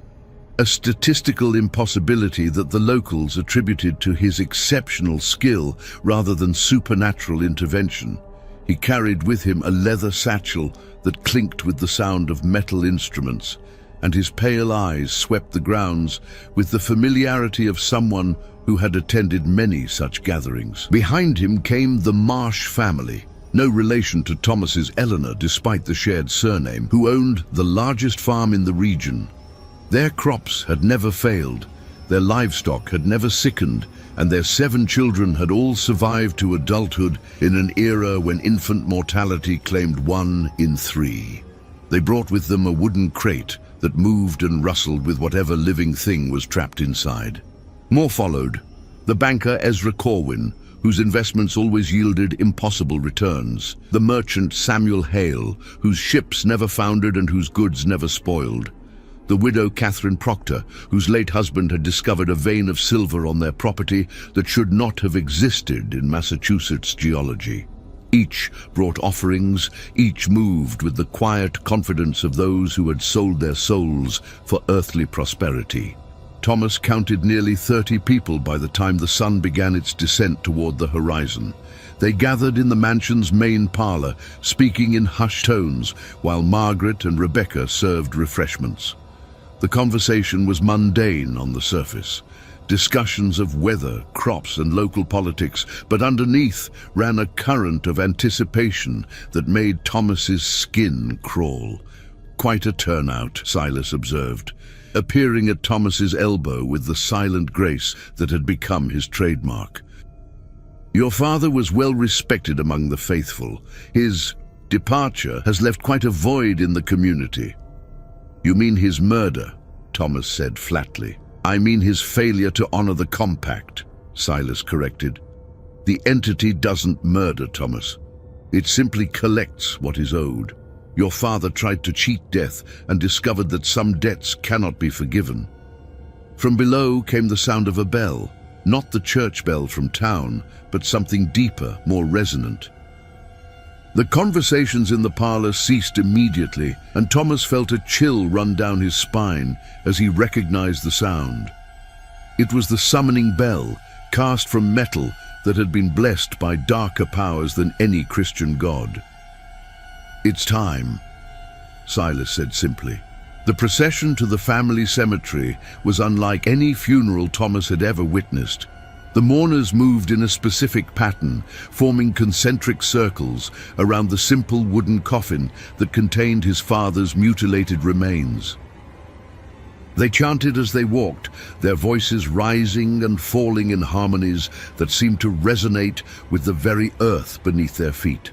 A statistical impossibility that the locals attributed to his exceptional skill rather than supernatural intervention. He carried with him a leather satchel that clinked with the sound of metal instruments, and his pale eyes swept the grounds with the familiarity of someone who had attended many such gatherings. Behind him came the Marsh family, no relation to Thomas's Eleanor despite the shared surname, who owned the largest farm in the region. Their crops had never failed, their livestock had never sickened, and their 7 children had all survived to adulthood in an era when infant mortality claimed 1 in 3. They brought with them a wooden crate that moved and rustled with whatever living thing was trapped inside. More followed. The banker Ezra Corwin, whose investments always yielded impossible returns. The merchant Samuel Hale, whose ships never foundered and whose goods never spoiled. The widow Catherine Proctor, whose late husband had discovered a vein of silver on their property that should not have existed in Massachusetts geology. Each brought offerings, each moved with the quiet confidence of those who had sold their souls for earthly prosperity. Thomas counted nearly 30 people by the time the sun began its descent toward the horizon. They gathered in the mansion's main parlor, speaking in hushed tones, while Margaret and Rebecca served refreshments. The conversation was mundane on the surface, discussions of weather, crops, and local politics, but underneath ran a current of anticipation that made Thomas's skin crawl. Quite a turnout, Silas observed, appearing at Thomas's elbow with the silent grace that had become his trademark. "Your father was well respected among the faithful. His departure has left quite a void in the community." "You mean his murder," Thomas said flatly. "I mean his failure to honor the compact," Silas corrected. "The entity doesn't murder, Thomas. It simply collects what is owed. Your father tried to cheat death and discovered that some debts cannot be forgiven." From below came the sound of a bell, not the church bell from town, but something deeper, more resonant. The conversations in the parlor ceased immediately, and Thomas felt a chill run down his spine as he recognized the sound. It was the summoning bell, cast from metal that had been blessed by darker powers than any Christian god. "It's time," Silas said simply. The procession to the family cemetery was unlike any funeral Thomas had ever witnessed. The mourners moved in a specific pattern, forming concentric circles around the simple wooden coffin that contained his father's mutilated remains. They chanted as they walked, their voices rising and falling in harmonies that seemed to resonate with the very earth beneath their feet.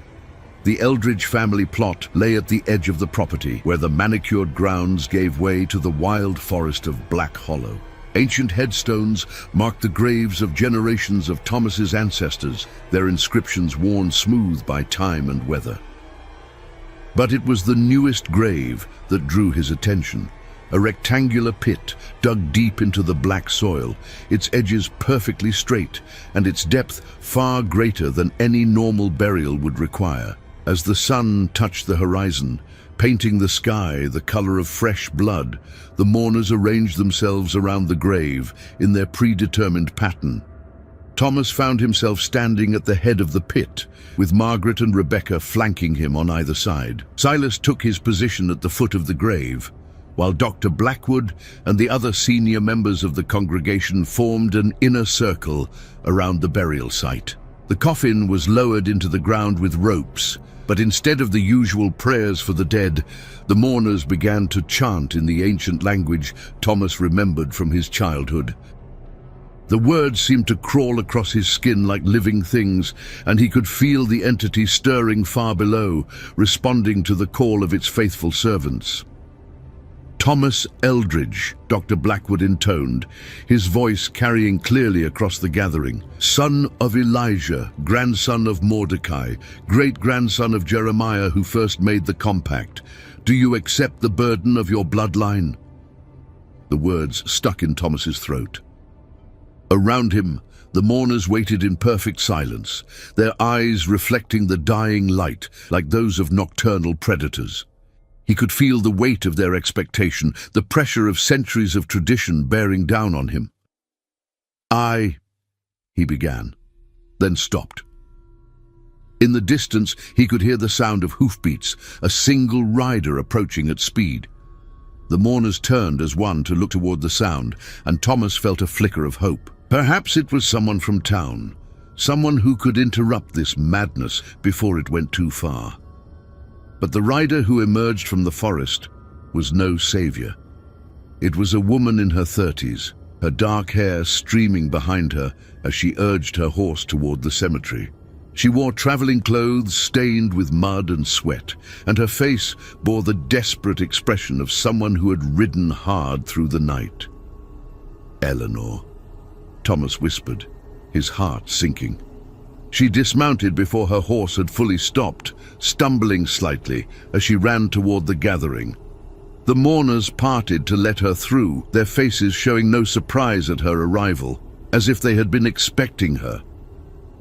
The Eldridge family plot lay at the edge of the property, where the manicured grounds gave way to the wild forest of Black Hollow. Ancient headstones marked the graves of generations of Thomas's ancestors, their inscriptions worn smooth by time and weather. But it was the newest grave that drew his attention. A rectangular pit dug deep into the black soil, its edges perfectly straight and its depth far greater than any normal burial would require. As the sun touched the horizon, painting the sky the color of fresh blood, the mourners arranged themselves around the grave in their predetermined pattern. Thomas found himself standing at the head of the pit, with Margaret and Rebecca flanking him on either side. Silas took his position at the foot of the grave, while Dr. Blackwood and the other senior members of the congregation formed an inner circle around the burial site. The coffin was lowered into the ground with ropes, but instead of the usual prayers for the dead, the mourners began to chant in the ancient language Thomas remembered from his childhood. The words seemed to crawl across his skin like living things, and he could feel the entity stirring far below, responding to the call of its faithful servants. Thomas Eldridge, Dr. Blackwood intoned, his voice carrying clearly across the gathering. Son of Elijah, grandson of Mordecai, great-grandson of Jeremiah who first made the compact, do you accept the burden of your bloodline? The words stuck in Thomas's throat. Around him, the mourners waited in perfect silence, their eyes reflecting the dying light like those of nocturnal predators. He could feel the weight of their expectation, the pressure of centuries of tradition bearing down on him. He began, then stopped. In the distance, he could hear the sound of hoofbeats, a single rider approaching at speed. The mourners turned as one to look toward the sound, and Thomas felt a flicker of hope. Perhaps it was someone from town, someone who could interrupt this madness before it went too far. But the rider who emerged from the forest was no savior. It was a woman in her 30s, her dark hair streaming behind her as she urged her horse toward the cemetery. She wore traveling clothes stained with mud and sweat, and her face bore the desperate expression of someone who had ridden hard through the night. Eleanor, Thomas whispered, his heart sinking. She dismounted before her horse had fully stopped, stumbling slightly as she ran toward the gathering. The mourners parted to let her through, their faces showing no surprise at her arrival, as if they had been expecting her.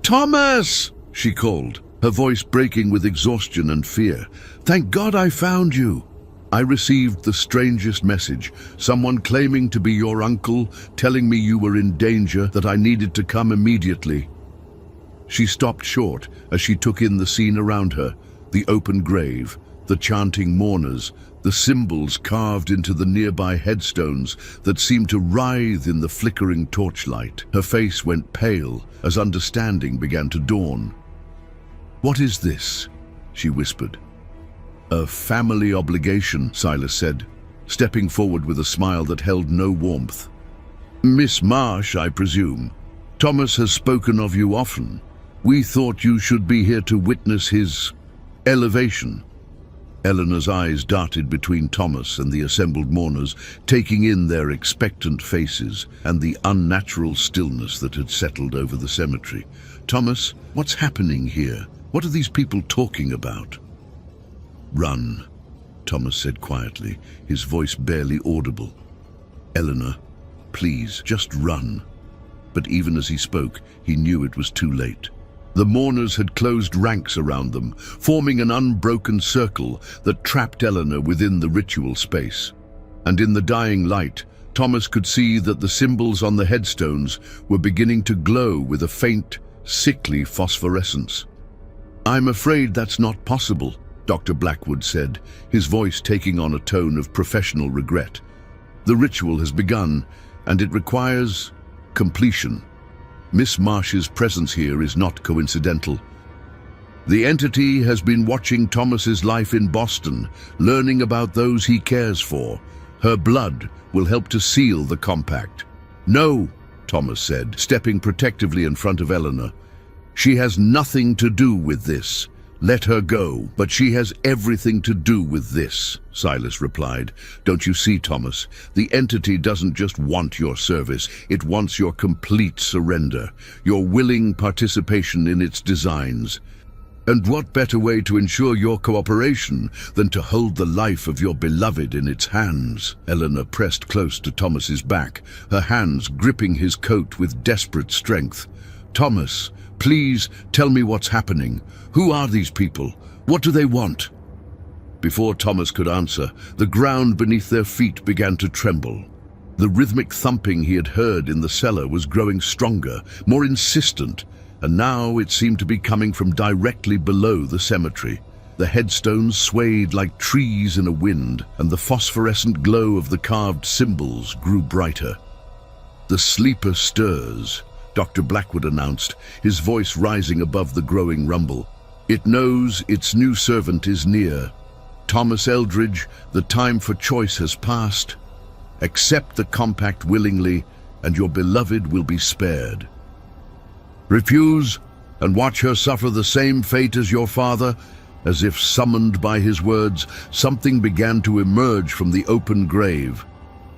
"Thomas!" she called, her voice breaking with exhaustion and fear. "Thank God I found you. I received the strangest message, someone claiming to be your uncle, telling me you were in danger, that I needed to come immediately." She stopped short as she took in the scene around her, the open grave, the chanting mourners, the symbols carved into the nearby headstones that seemed to writhe in the flickering torchlight. Her face went pale as understanding began to dawn. "What is this?" she whispered. "A family obligation," Silas said, stepping forward with a smile that held no warmth. "Miss Marsh, I presume. Thomas has spoken of you often. We thought you should be here to witness his elevation." Eleanor's eyes darted between Thomas and the assembled mourners, taking in their expectant faces and the unnatural stillness that had settled over the cemetery. "Thomas, what's happening here? What are these people talking about?" "Run," Thomas said quietly, his voice barely audible. "Eleanor, please, just run." But even as he spoke, he knew it was too late. The mourners had closed ranks around them, forming an unbroken circle that trapped Eleanor within the ritual space. And in the dying light, Thomas could see that the symbols on the headstones were beginning to glow with a faint, sickly phosphorescence. "I'm afraid that's not possible," Dr. Blackwood said, his voice taking on a tone of professional regret. "The ritual has begun, and it requires completion." Miss Marsh's presence here is not coincidental. The entity has been watching Thomas's life in Boston, learning about those he cares for. Her blood will help to seal the compact. "No," Thomas said, stepping protectively in front of Eleanor. "She has nothing to do with this. Let her go." "But she has everything to do with this," Silas replied. "Don't you see, Thomas? The entity doesn't just want your service, it wants your complete surrender, your willing participation in its designs. And what better way to ensure your cooperation than to hold the life of your beloved in its hands?" Eleanor pressed close to Thomas's back, her hands gripping his coat with desperate strength. "Thomas, please tell me what's happening. Who are these people? What do they want?" Before Thomas could answer, the ground beneath their feet began to tremble. The rhythmic thumping he had heard in the cellar was growing stronger, more insistent, and now it seemed to be coming from directly below the cemetery. The headstones swayed like trees in a wind, and the phosphorescent glow of the carved symbols grew brighter. "The sleeper stirs," Dr. Blackwood announced, his voice rising above the growing rumble. "It knows its new servant is near. Thomas Eldridge, the time for choice has passed. Accept the compact willingly, and your beloved will be spared. Refuse, and watch her suffer the same fate as your father." As if summoned by his words, something began to emerge from the open grave.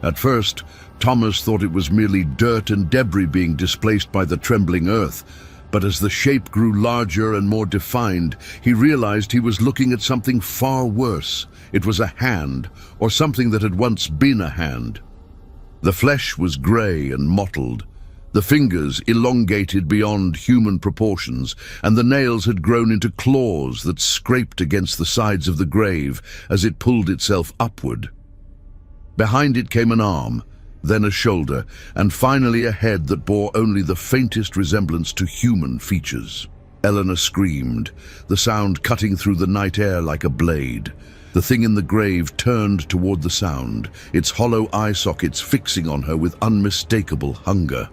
At first, Thomas thought it was merely dirt and debris being displaced by the trembling earth, but as the shape grew larger and more defined, he realized he was looking at something far worse. It was a hand, or something that had once been a hand. The flesh was gray and mottled, the fingers elongated beyond human proportions, and the nails had grown into claws that scraped against the sides of the grave as it pulled itself upward. Behind it came an arm, then a shoulder, and finally a head that bore only the faintest resemblance to human features. Eleanor screamed, the sound cutting through the night air like a blade. The thing in the grave turned toward the sound, its hollow eye sockets fixing on her with unmistakable hunger.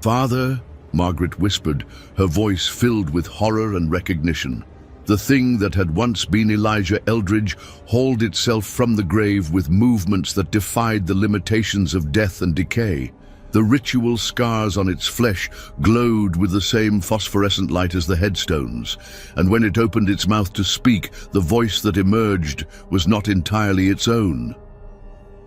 "Father," Margaret whispered, her voice filled with horror and recognition. The thing that had once been Elijah Eldridge hauled itself from the grave with movements that defied the limitations of death and decay. The ritual scars on its flesh glowed with the same phosphorescent light as the headstones, and when it opened its mouth to speak, the voice that emerged was not entirely its own.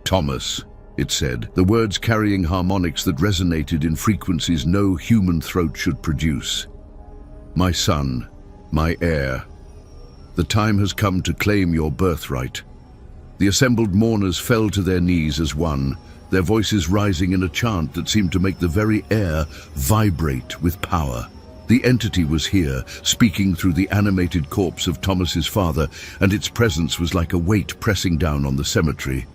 "Thomas," it said, the words carrying harmonics that resonated in frequencies no human throat should produce. "My son, my heir, the time has come to claim your birthright." The assembled mourners fell to their knees as one, their voices rising in a chant that seemed to make the very air vibrate with power. The entity was here, speaking through the animated corpse of Thomas's father, and its presence was like a weight pressing down on the cemetery.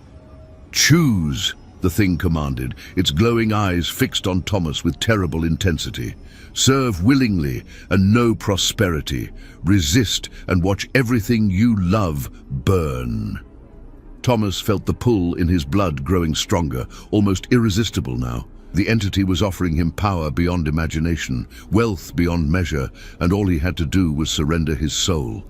"Choose," the thing commanded, its glowing eyes fixed on Thomas with terrible intensity. "Serve willingly and know prosperity. Resist and watch everything you love burn." Thomas felt the pull in his blood growing stronger, almost irresistible now. The entity was offering him power beyond imagination, wealth beyond measure, and all he had to do was surrender his soul.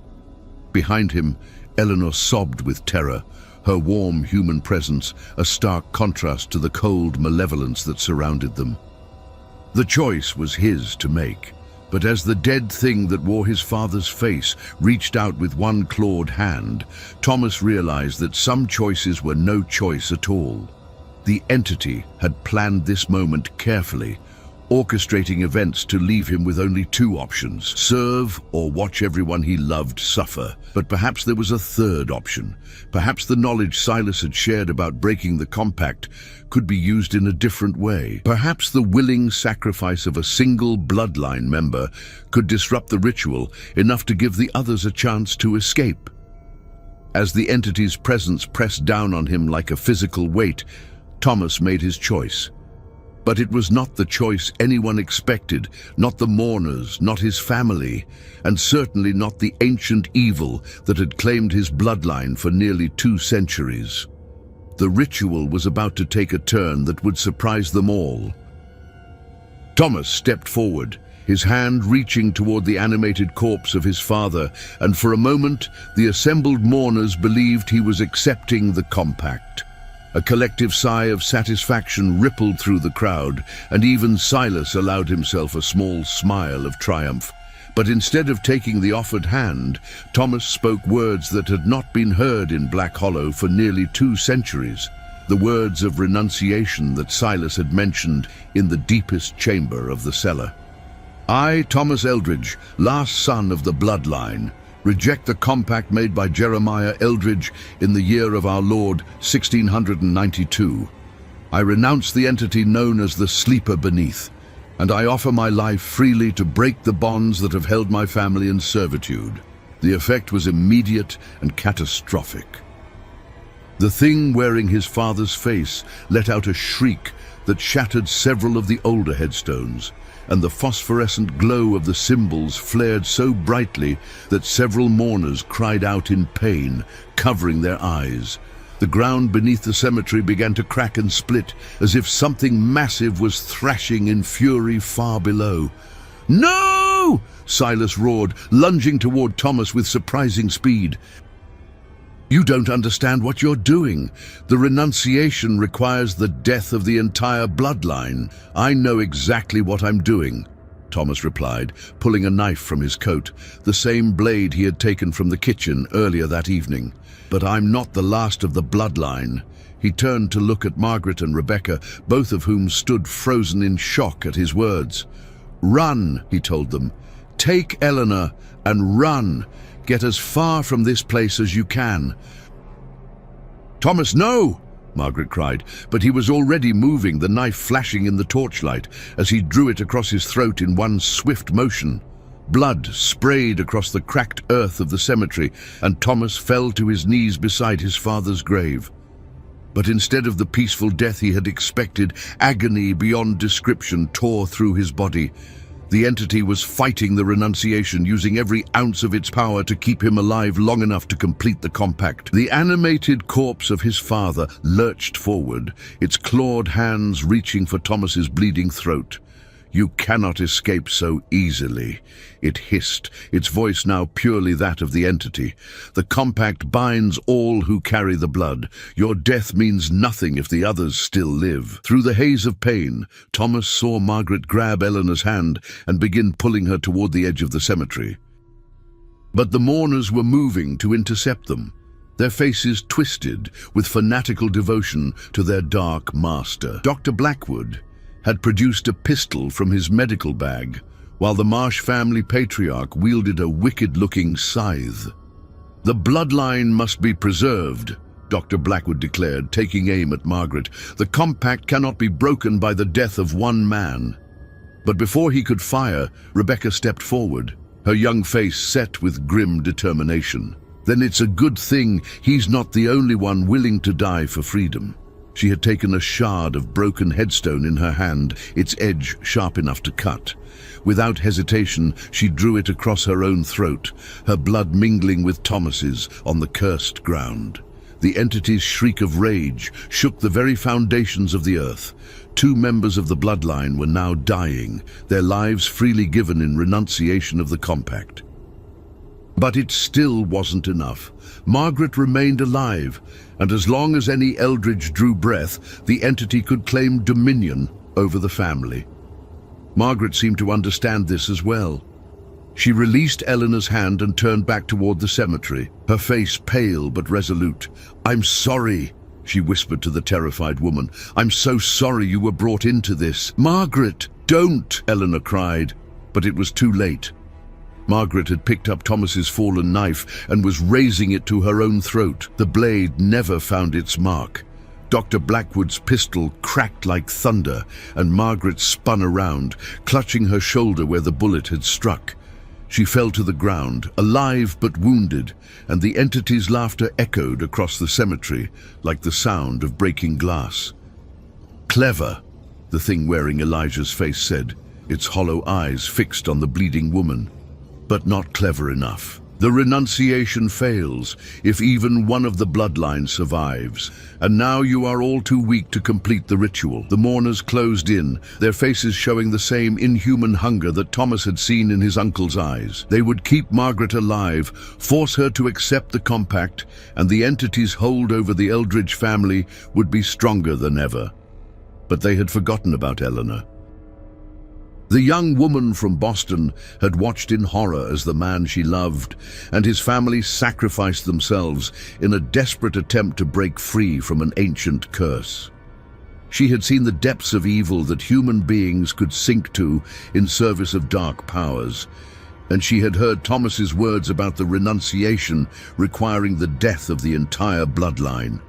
Behind him, Eleanor sobbed with terror, her warm human presence a stark contrast to the cold malevolence that surrounded them. The choice was his to make, but as the dead thing that wore his father's face reached out with one clawed hand, Thomas realized that some choices were no choice at all. The entity had planned this moment carefully, orchestrating events to leave him with only two options: serve or watch everyone he loved suffer. But perhaps there was a third option. Perhaps the knowledge Silas had shared about breaking the compact could be used in a different way. Perhaps the willing sacrifice of a single bloodline member could disrupt the ritual enough to give the others a chance to escape. As the entity's presence pressed down on him like a physical weight, Thomas made his choice. But it was not the choice anyone expected, not the mourners, not his family, and certainly not the ancient evil that had claimed his bloodline for nearly 2 centuries. The ritual was about to take a turn that would surprise them all. Thomas stepped forward, his hand reaching toward the animated corpse of his father, and for a moment the assembled mourners believed he was accepting the compact. A collective sigh of satisfaction rippled through the crowd, and even Silas allowed himself a small smile of triumph. But instead of taking the offered hand, Thomas spoke words that had not been heard in Black Hollow for nearly 2 centuries. The words of renunciation that Silas had mentioned in the deepest chamber of the cellar. I, Thomas Eldridge, last son of the Bloodline, reject the compact made by Jeremiah Eldridge in the year of our Lord, 1692. I renounce the entity known as the Sleeper Beneath, and I offer my life freely to break the bonds that have held my family in servitude. The effect was immediate and catastrophic. The thing wearing his father's face let out a shriek that shattered several of the older headstones, and the phosphorescent glow of the symbols flared so brightly that several mourners cried out in pain, covering their eyes. The ground beneath the cemetery began to crack and split, as if something massive was thrashing in fury far below. "No!" Silas roared, lunging toward Thomas with surprising speed. "You don't understand what you're doing. The renunciation requires the death of the entire bloodline. I know exactly what I'm doing," Thomas replied, pulling a knife from his coat, the same blade he had taken from the kitchen earlier that evening. "But I'm not the last of the bloodline." He turned to look at Margaret and Rebecca, both of whom stood frozen in shock at his words. "Run," he told them. "Take Eleanor and run. Get as far from this place as you can." "Thomas, no!" Margaret cried, but he was already moving, the knife flashing in the torchlight as he drew it across his throat in one swift motion. Blood sprayed across the cracked earth of the cemetery, and Thomas fell to his knees beside his father's grave. But instead of the peaceful death he had expected, agony beyond description tore through his body. The entity was fighting the renunciation, using every ounce of its power to keep him alive long enough to complete the compact. The animated corpse of his father lurched forward, its clawed hands reaching for Thomas's bleeding throat. "You cannot escape so easily," it hissed, its voice now purely that of the entity. "The compact binds all who carry the blood. Your death means nothing if the others still live." Through the haze of pain, Thomas saw Margaret grab Eleanor's hand and begin pulling her toward the edge of the cemetery. But the mourners were moving to intercept them, their faces twisted with fanatical devotion to their dark master. Dr. Blackwood had produced a pistol from his medical bag, while the Marsh family patriarch wielded a wicked-looking scythe. "The bloodline must be preserved," Dr. Blackwood declared, taking aim at Margaret. "The compact cannot be broken by the death of one man." But before he could fire, Rebecca stepped forward, her young face set with grim determination. "Then it's a good thing he's not the only one willing to die for freedom." She had taken a shard of broken headstone in her hand, its edge sharp enough to cut. Without hesitation, she drew it across her own throat, her blood mingling with Thomas's on the cursed ground. The entity's shriek of rage shook the very foundations of the earth. 2 members of the bloodline were now dying, their lives freely given in renunciation of the compact. But it still wasn't enough. Margaret remained alive, and as long as any Eldridge drew breath, the entity could claim dominion over the family. Margaret seemed to understand this as well. She released Eleanor's hand and turned back toward the cemetery, her face pale but resolute. "I'm sorry," she whispered to the terrified woman. "I'm so sorry you were brought into this." "Margaret, don't!" Eleanor cried, but it was too late. Margaret had picked up Thomas's fallen knife and was raising it to her own throat. The blade never found its mark. Dr. Blackwood's pistol cracked like thunder, and Margaret spun around, clutching her shoulder where the bullet had struck. She fell to the ground, alive but wounded, and the entity's laughter echoed across the cemetery like the sound of breaking glass. "Clever," the thing wearing Elijah's face said, its hollow eyes fixed on the bleeding woman. "But not clever enough." The renunciation fails if even one of the bloodline survives. And now you are all too weak to complete the ritual. The mourners closed in, their faces showing the same inhuman hunger that Thomas had seen in his uncle's eyes. They would keep Margaret alive, force her to accept the compact, and the entity's hold over the Eldridge family would be stronger than ever. But they had forgotten about Eleanor. The young woman from Boston had watched in horror as the man she loved and his family sacrificed themselves in a desperate attempt to break free from an ancient curse. She had seen the depths of evil that human beings could sink to in service of dark powers, and she had heard Thomas's words about the renunciation requiring the death of the entire bloodline.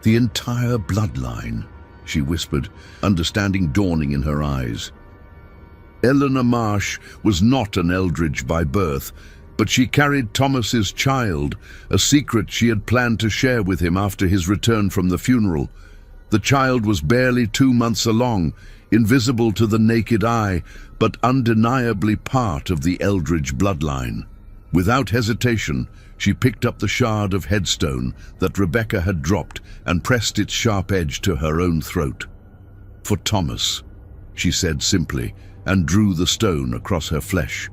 The entire bloodline, she whispered, understanding dawning in her eyes. Eleanor Marsh was not an Eldridge by birth, but she carried Thomas's child, a secret she had planned to share with him after his return from the funeral. The child was barely 2 months along, invisible to the naked eye, but undeniably part of the Eldridge bloodline. Without hesitation, she picked up the shard of headstone that Rebecca had dropped and pressed its sharp edge to her own throat. "For Thomas," she said simply, and drew the stone across her flesh.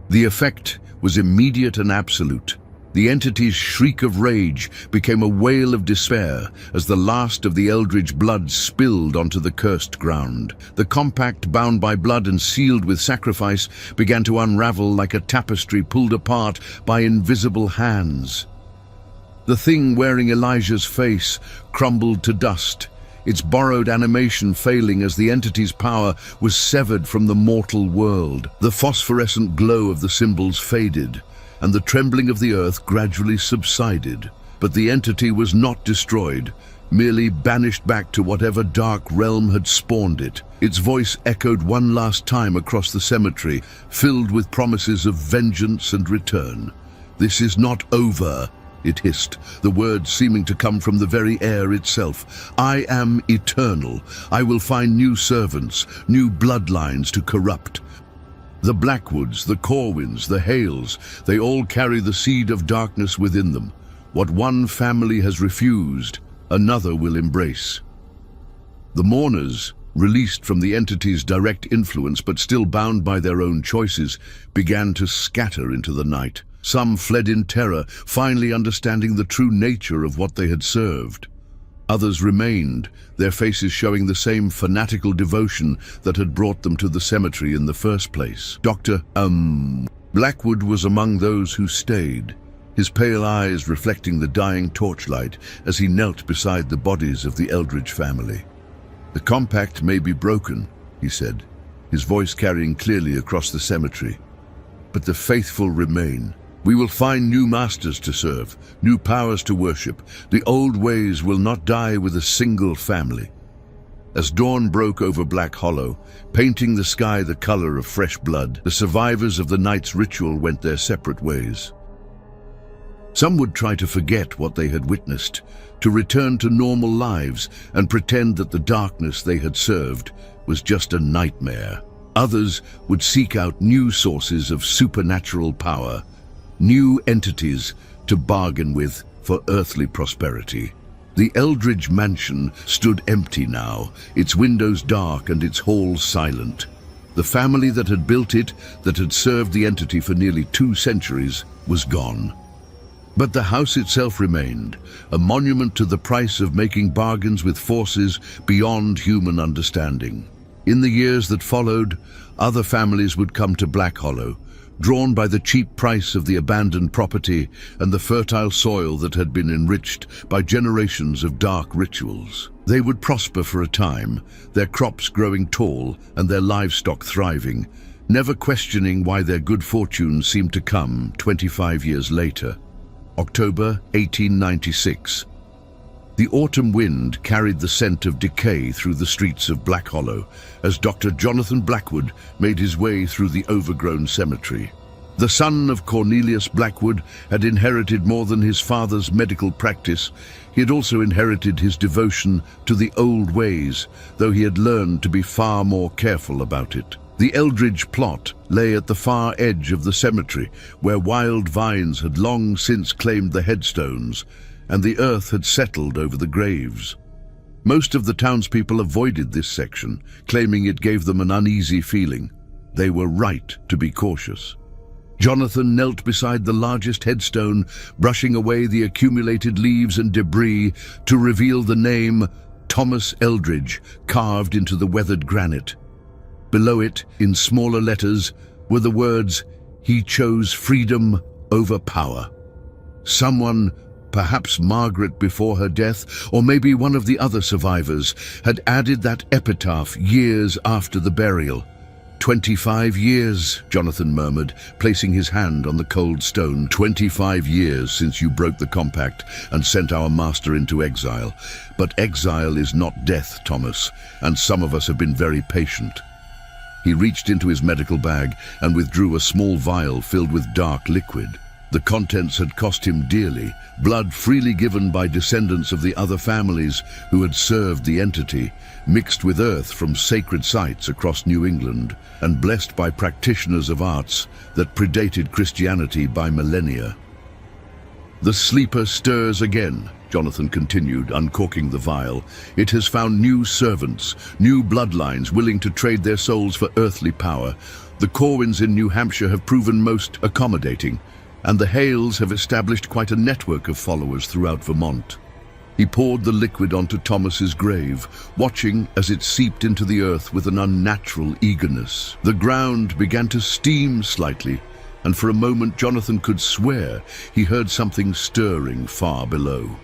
The effect was immediate and absolute. The entity's shriek of rage became a wail of despair as the last of the Eldridge blood spilled onto the cursed ground. The compact, bound by blood and sealed with sacrifice, began to unravel like a tapestry pulled apart by invisible hands. The thing wearing Elijah's face crumbled to dust, its borrowed animation failing as the entity's power was severed from the mortal world. The phosphorescent glow of the symbols faded, and the trembling of the earth gradually subsided. But the entity was not destroyed, merely banished back to whatever dark realm had spawned it. Its voice echoed one last time across the cemetery, filled with promises of vengeance and return. "This is not over," it hissed, the words seeming to come from the very air itself. "I am eternal. I will find new servants, new bloodlines to corrupt. The Blackwoods, the Corwins, the Hales, they all carry the seed of darkness within them. What one family has refused, another will embrace." The mourners, released from the entity's direct influence but still bound by their own choices, began to scatter into the night. Some fled in terror, finally understanding the true nature of what they had served. Others remained, their faces showing the same fanatical devotion that had brought them to the cemetery in the first place. Dr. Blackwood was among those who stayed, his pale eyes reflecting the dying torchlight as he knelt beside the bodies of the Eldridge family. "The compact may be broken," he said, his voice carrying clearly across the cemetery, "but the faithful remain. We will find new masters to serve, new powers to worship. The old ways will not die with a single family." As dawn broke over Black Hollow, painting the sky the color of fresh blood, the survivors of the night's ritual went their separate ways. Some would try to forget what they had witnessed, to return to normal lives and pretend that the darkness they had served was just a nightmare. Others would seek out new sources of supernatural power, new entities to bargain with for earthly prosperity. The Eldridge mansion stood empty now, its windows dark and its halls silent. The family that had built it, that had served the entity for nearly 2 centuries, was gone. But the house itself remained, a monument to the price of making bargains with forces beyond human understanding. In the years that followed, other families would come to Black Hollow, drawn by the cheap price of the abandoned property and the fertile soil that had been enriched by generations of dark rituals. They would prosper for a time, their crops growing tall and their livestock thriving, never questioning why their good fortune seemed to come 25 years later. October 1896. The autumn wind carried the scent of decay through the streets of Black Hollow as Dr. Jonathan Blackwood made his way through the overgrown cemetery. The son of Cornelius Blackwood had inherited more than his father's medical practice. He had also inherited his devotion to the old ways, though he had learned to be far more careful about it. The Eldridge plot lay at the far edge of the cemetery, where wild vines had long since claimed the headstones, and the earth had settled over the graves. Most of the townspeople avoided this section, claiming it gave them an uneasy feeling. They were right to be cautious. Jonathan knelt beside the largest headstone, brushing away the accumulated leaves and debris to reveal the name Thomas Eldridge carved into the weathered granite. Below it, in smaller letters, were the words, "He chose freedom over power." Someone, perhaps Margaret before her death, or maybe one of the other survivors, had added that epitaph years after the burial. 25 years, Jonathan murmured, placing his hand on the cold stone. 25 years since you broke the compact and sent our master into exile. But exile is not death, Thomas, and some of us have been very patient. He reached into his medical bag and withdrew a small vial filled with dark liquid. The contents had cost him dearly, blood freely given by descendants of the other families who had served the entity, mixed with earth from sacred sites across New England, and blessed by practitioners of arts that predated Christianity by millennia. "The sleeper stirs again," Jonathan continued, uncorking the vial. "It has found new servants, new bloodlines willing to trade their souls for earthly power. The Corwins in New Hampshire have proven most accommodating, and the Hales have established quite a network of followers throughout Vermont." He poured the liquid onto Thomas's grave, watching as it seeped into the earth with an unnatural eagerness. The ground began to steam slightly, and for a moment Jonathan could swear he heard something stirring far below.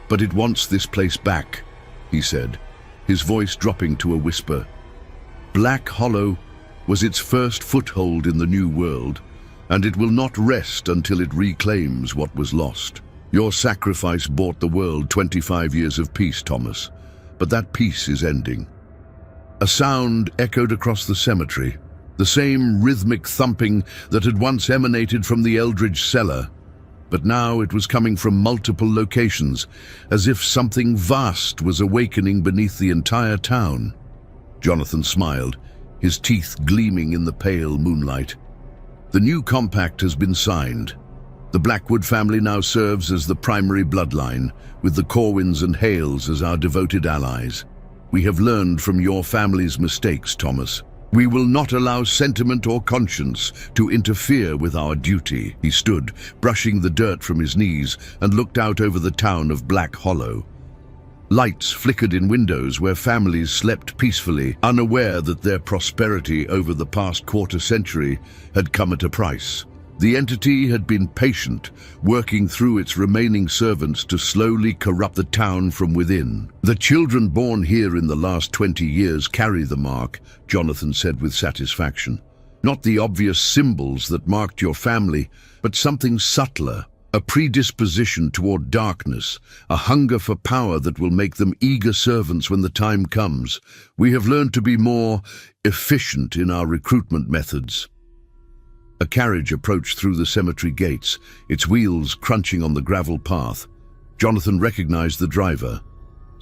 "But it wants this place back," he said, his voice dropping to a whisper. "Black Hollow was its first foothold in the New World, and it will not rest until it reclaims what was lost. Your sacrifice bought the world 25 years of peace, Thomas, but that peace is ending." A sound echoed across the cemetery, the same rhythmic thumping that had once emanated from the Eldridge cellar, but now it was coming from multiple locations, as if something vast was awakening beneath the entire town. Jonathan smiled, his teeth gleaming in the pale moonlight. "The new compact has been signed. The Blackwood family now serves as the primary bloodline, with the Corwins and Hales as our devoted allies. We have learned from your family's mistakes, Thomas. We will not allow sentiment or conscience to interfere with our duty." He stood, brushing the dirt from his knees, and looked out over the town of Black Hollow. Lights flickered in windows where families slept peacefully, unaware that their prosperity over the past quarter-century had come at a price. The entity had been patient, working through its remaining servants to slowly corrupt the town from within. "The children born here in the last 20 years carry the mark," Jonathan said with satisfaction. "Not the obvious symbols that marked your family, but something subtler, a predisposition toward darkness, a hunger for power that will make them eager servants when the time comes. We have learned to be more efficient in our recruitment methods." A carriage approached through the cemetery gates, its wheels crunching on the gravel path. Jonathan recognized the driver,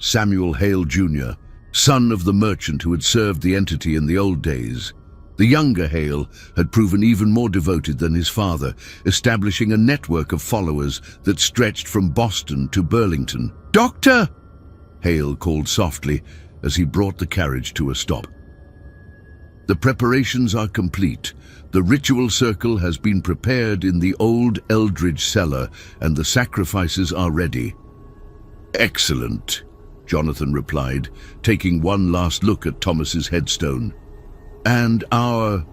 Samuel Hale Jr., son of the merchant who had served the entity in the old days. The younger Hale had proven even more devoted than his father, establishing a network of followers that stretched from Boston to Burlington. "Doctor!" Hale called softly as he brought the carriage to a stop. "The preparations are complete. The ritual circle has been prepared in the old Eldridge cellar, and the sacrifices are ready." "Excellent," Jonathan replied, taking one last look at Thomas's headstone. "And our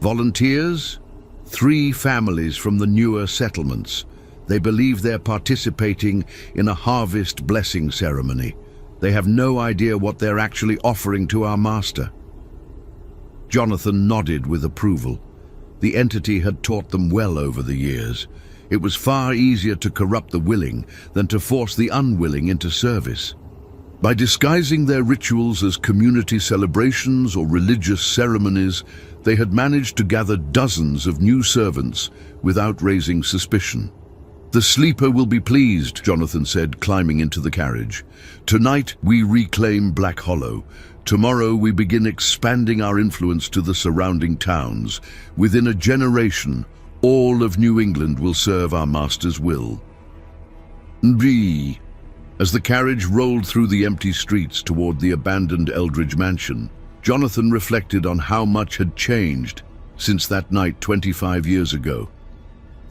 volunteers?" "3 families from the newer settlements. They believe they're participating in a harvest blessing ceremony. They have no idea what they're actually offering to our master." Jonathan nodded with approval. The entity had taught them well over the years. It was far easier to corrupt the willing than to force the unwilling into service. By disguising their rituals as community celebrations or religious ceremonies, they had managed to gather dozens of new servants without raising suspicion. "The sleeper will be pleased," Jonathan said, climbing into the carriage. "Tonight we reclaim Black Hollow. Tomorrow we begin expanding our influence to the surrounding towns. Within a generation, all of New England will serve our master's will." As the carriage rolled through the empty streets toward the abandoned Eldridge mansion, Jonathan reflected on how much had changed since that night 25 years ago.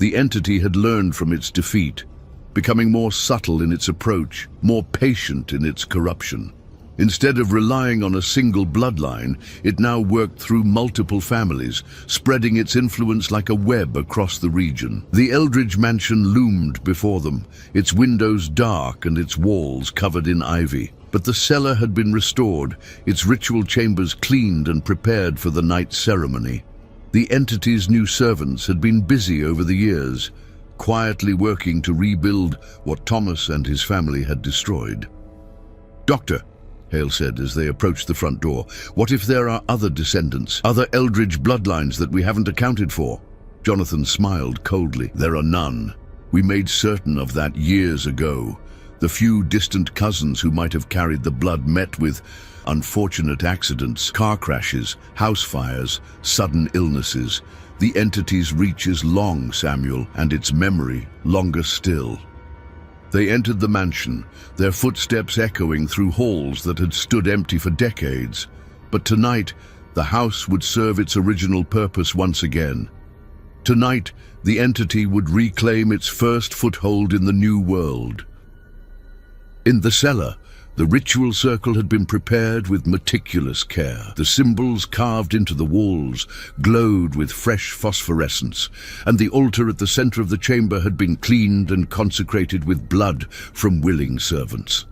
The entity had learned from its defeat, becoming more subtle in its approach, more patient in its corruption. Instead of relying on a single bloodline, it now worked through multiple families, spreading its influence like a web across the region. The Eldridge mansion loomed before them, its windows dark and its walls covered in ivy. But the cellar had been restored, its ritual chambers cleaned and prepared for the night ceremony. The entity's new servants had been busy over the years, quietly working to rebuild what Thomas and his family had destroyed. "Doctor," Hale said as they approached the front door, "what if there are other descendants, other Eldridge bloodlines that we haven't accounted for?" Jonathan smiled coldly. "There are none. We made certain of that years ago. The few distant cousins who might have carried the blood met with unfortunate accidents, car crashes, house fires, sudden illnesses. The entity's reach is long, Samuel, and its memory longer still." They entered the mansion, their footsteps echoing through halls that had stood empty for decades. But tonight, the house would serve its original purpose once again. Tonight, the entity would reclaim its first foothold in the new world. In the cellar, the ritual circle had been prepared with meticulous care. The symbols carved into the walls glowed with fresh phosphorescence, and the altar at the center of the chamber had been cleaned and consecrated with blood from willing servants.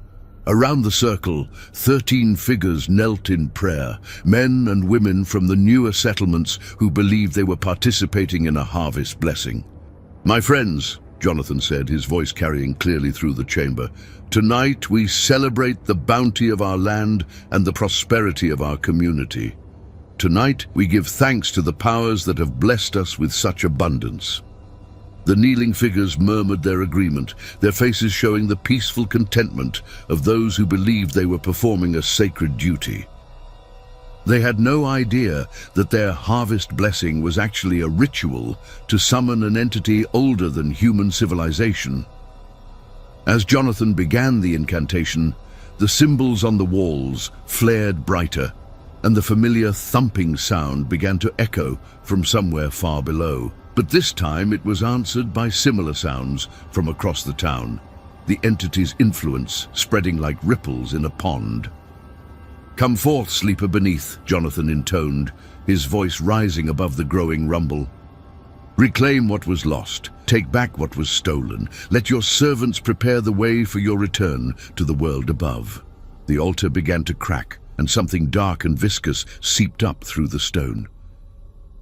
Around the circle, 13 figures knelt in prayer, men and women from the newer settlements who believed they were participating in a harvest blessing. "My friends," Jonathan said, his voice carrying clearly through the chamber, "tonight we celebrate the bounty of our land and the prosperity of our community. Tonight we give thanks to the powers that have blessed us with such abundance." The kneeling figures murmured their agreement, their faces showing the peaceful contentment of those who believed they were performing a sacred duty. They had no idea that their harvest blessing was actually a ritual to summon an entity older than human civilization. As Jonathan began the incantation, the symbols on the walls flared brighter, and the familiar thumping sound began to echo from somewhere far below. But this time it was answered by similar sounds from across the town, the entity's influence spreading like ripples in a pond. "Come forth, sleeper beneath," Jonathan intoned, his voice rising above the growing rumble. "Reclaim what was lost, take back what was stolen. Let your servants prepare the way for your return to the world above." The altar began to crack, and something dark and viscous seeped up through the stone.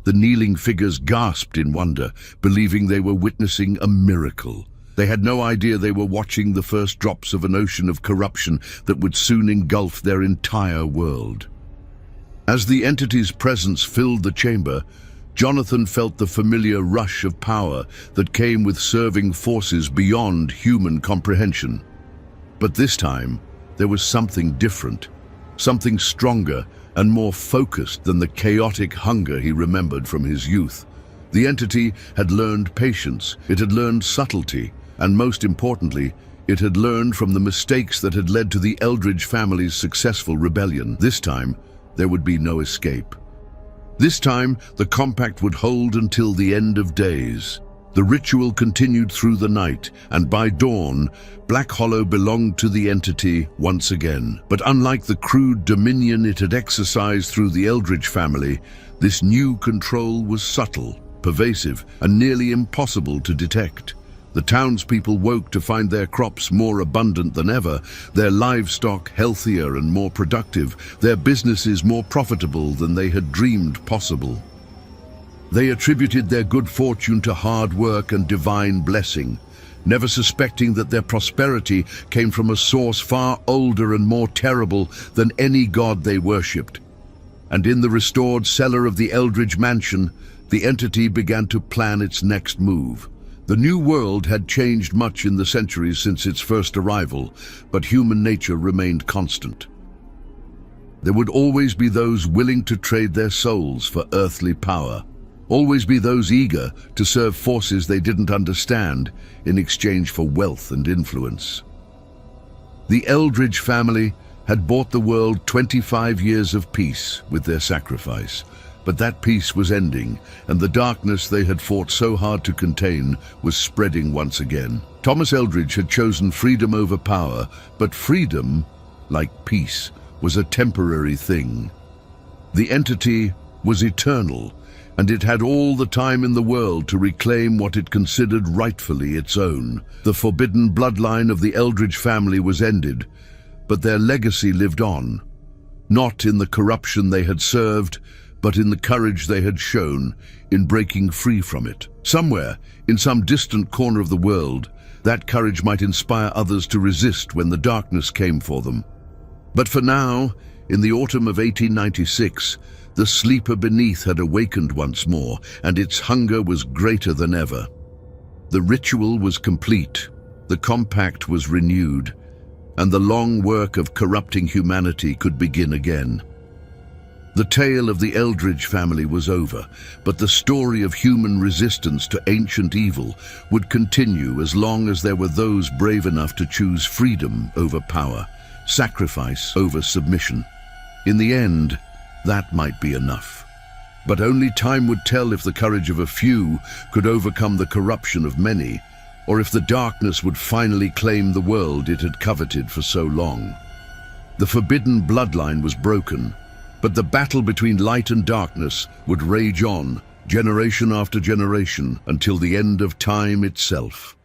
The kneeling figures gasped in wonder, believing they were witnessing a miracle. They had no idea they were watching the first drops of an ocean of corruption that would soon engulf their entire world. As the entity's presence filled the chamber, Jonathan felt the familiar rush of power that came with serving forces beyond human comprehension. But this time, there was something different, something stronger and more focused than the chaotic hunger he remembered from his youth. The entity had learned patience, it had learned subtlety, and most importantly, it had learned from the mistakes that had led to the Eldridge family's successful rebellion. This time, there would be no escape. This time, the compact would hold until the end of days. The ritual continued through the night, and by dawn, Black Hollow belonged to the entity once again. But unlike the crude dominion it had exercised through the Eldridge family, this new control was subtle, pervasive, and nearly impossible to detect. The townspeople woke to find their crops more abundant than ever, their livestock healthier and more productive, their businesses more profitable than they had dreamed possible. They attributed their good fortune to hard work and divine blessing, never suspecting that their prosperity came from a source far older and more terrible than any god they worshipped. And in the restored cellar of the Eldridge mansion, the entity began to plan its next move. The New World had changed much in the centuries since its first arrival, but human nature remained constant. There would always be those willing to trade their souls for earthly power. Always be those eager to serve forces they didn't understand in exchange for wealth and influence. The Eldridge family had bought the world 25 years of peace with their sacrifice, but that peace was ending, and the darkness they had fought so hard to contain was spreading once again. Thomas Eldridge had chosen freedom over power, but freedom, like peace, was a temporary thing. The entity was eternal, and it had all the time in the world to reclaim what it considered rightfully its own. The forbidden bloodline of the Eldridge family was ended, but their legacy lived on, not in the corruption they had served, but in the courage they had shown in breaking free from it. Somewhere, in some distant corner of the world, that courage might inspire others to resist when the darkness came for them. But for now, in the autumn of 1896, the sleeper beneath had awakened once more, and its hunger was greater than ever. The ritual was complete, the compact was renewed, and the long work of corrupting humanity could begin again. The tale of the Eldridge family was over, but the story of human resistance to ancient evil would continue as long as there were those brave enough to choose freedom over power, sacrifice over submission. In the end, that might be enough. But only time would tell if the courage of a few could overcome the corruption of many, or if the darkness would finally claim the world it had coveted for so long. The forbidden bloodline was broken, but the battle between light and darkness would rage on, generation after generation, until the end of time itself.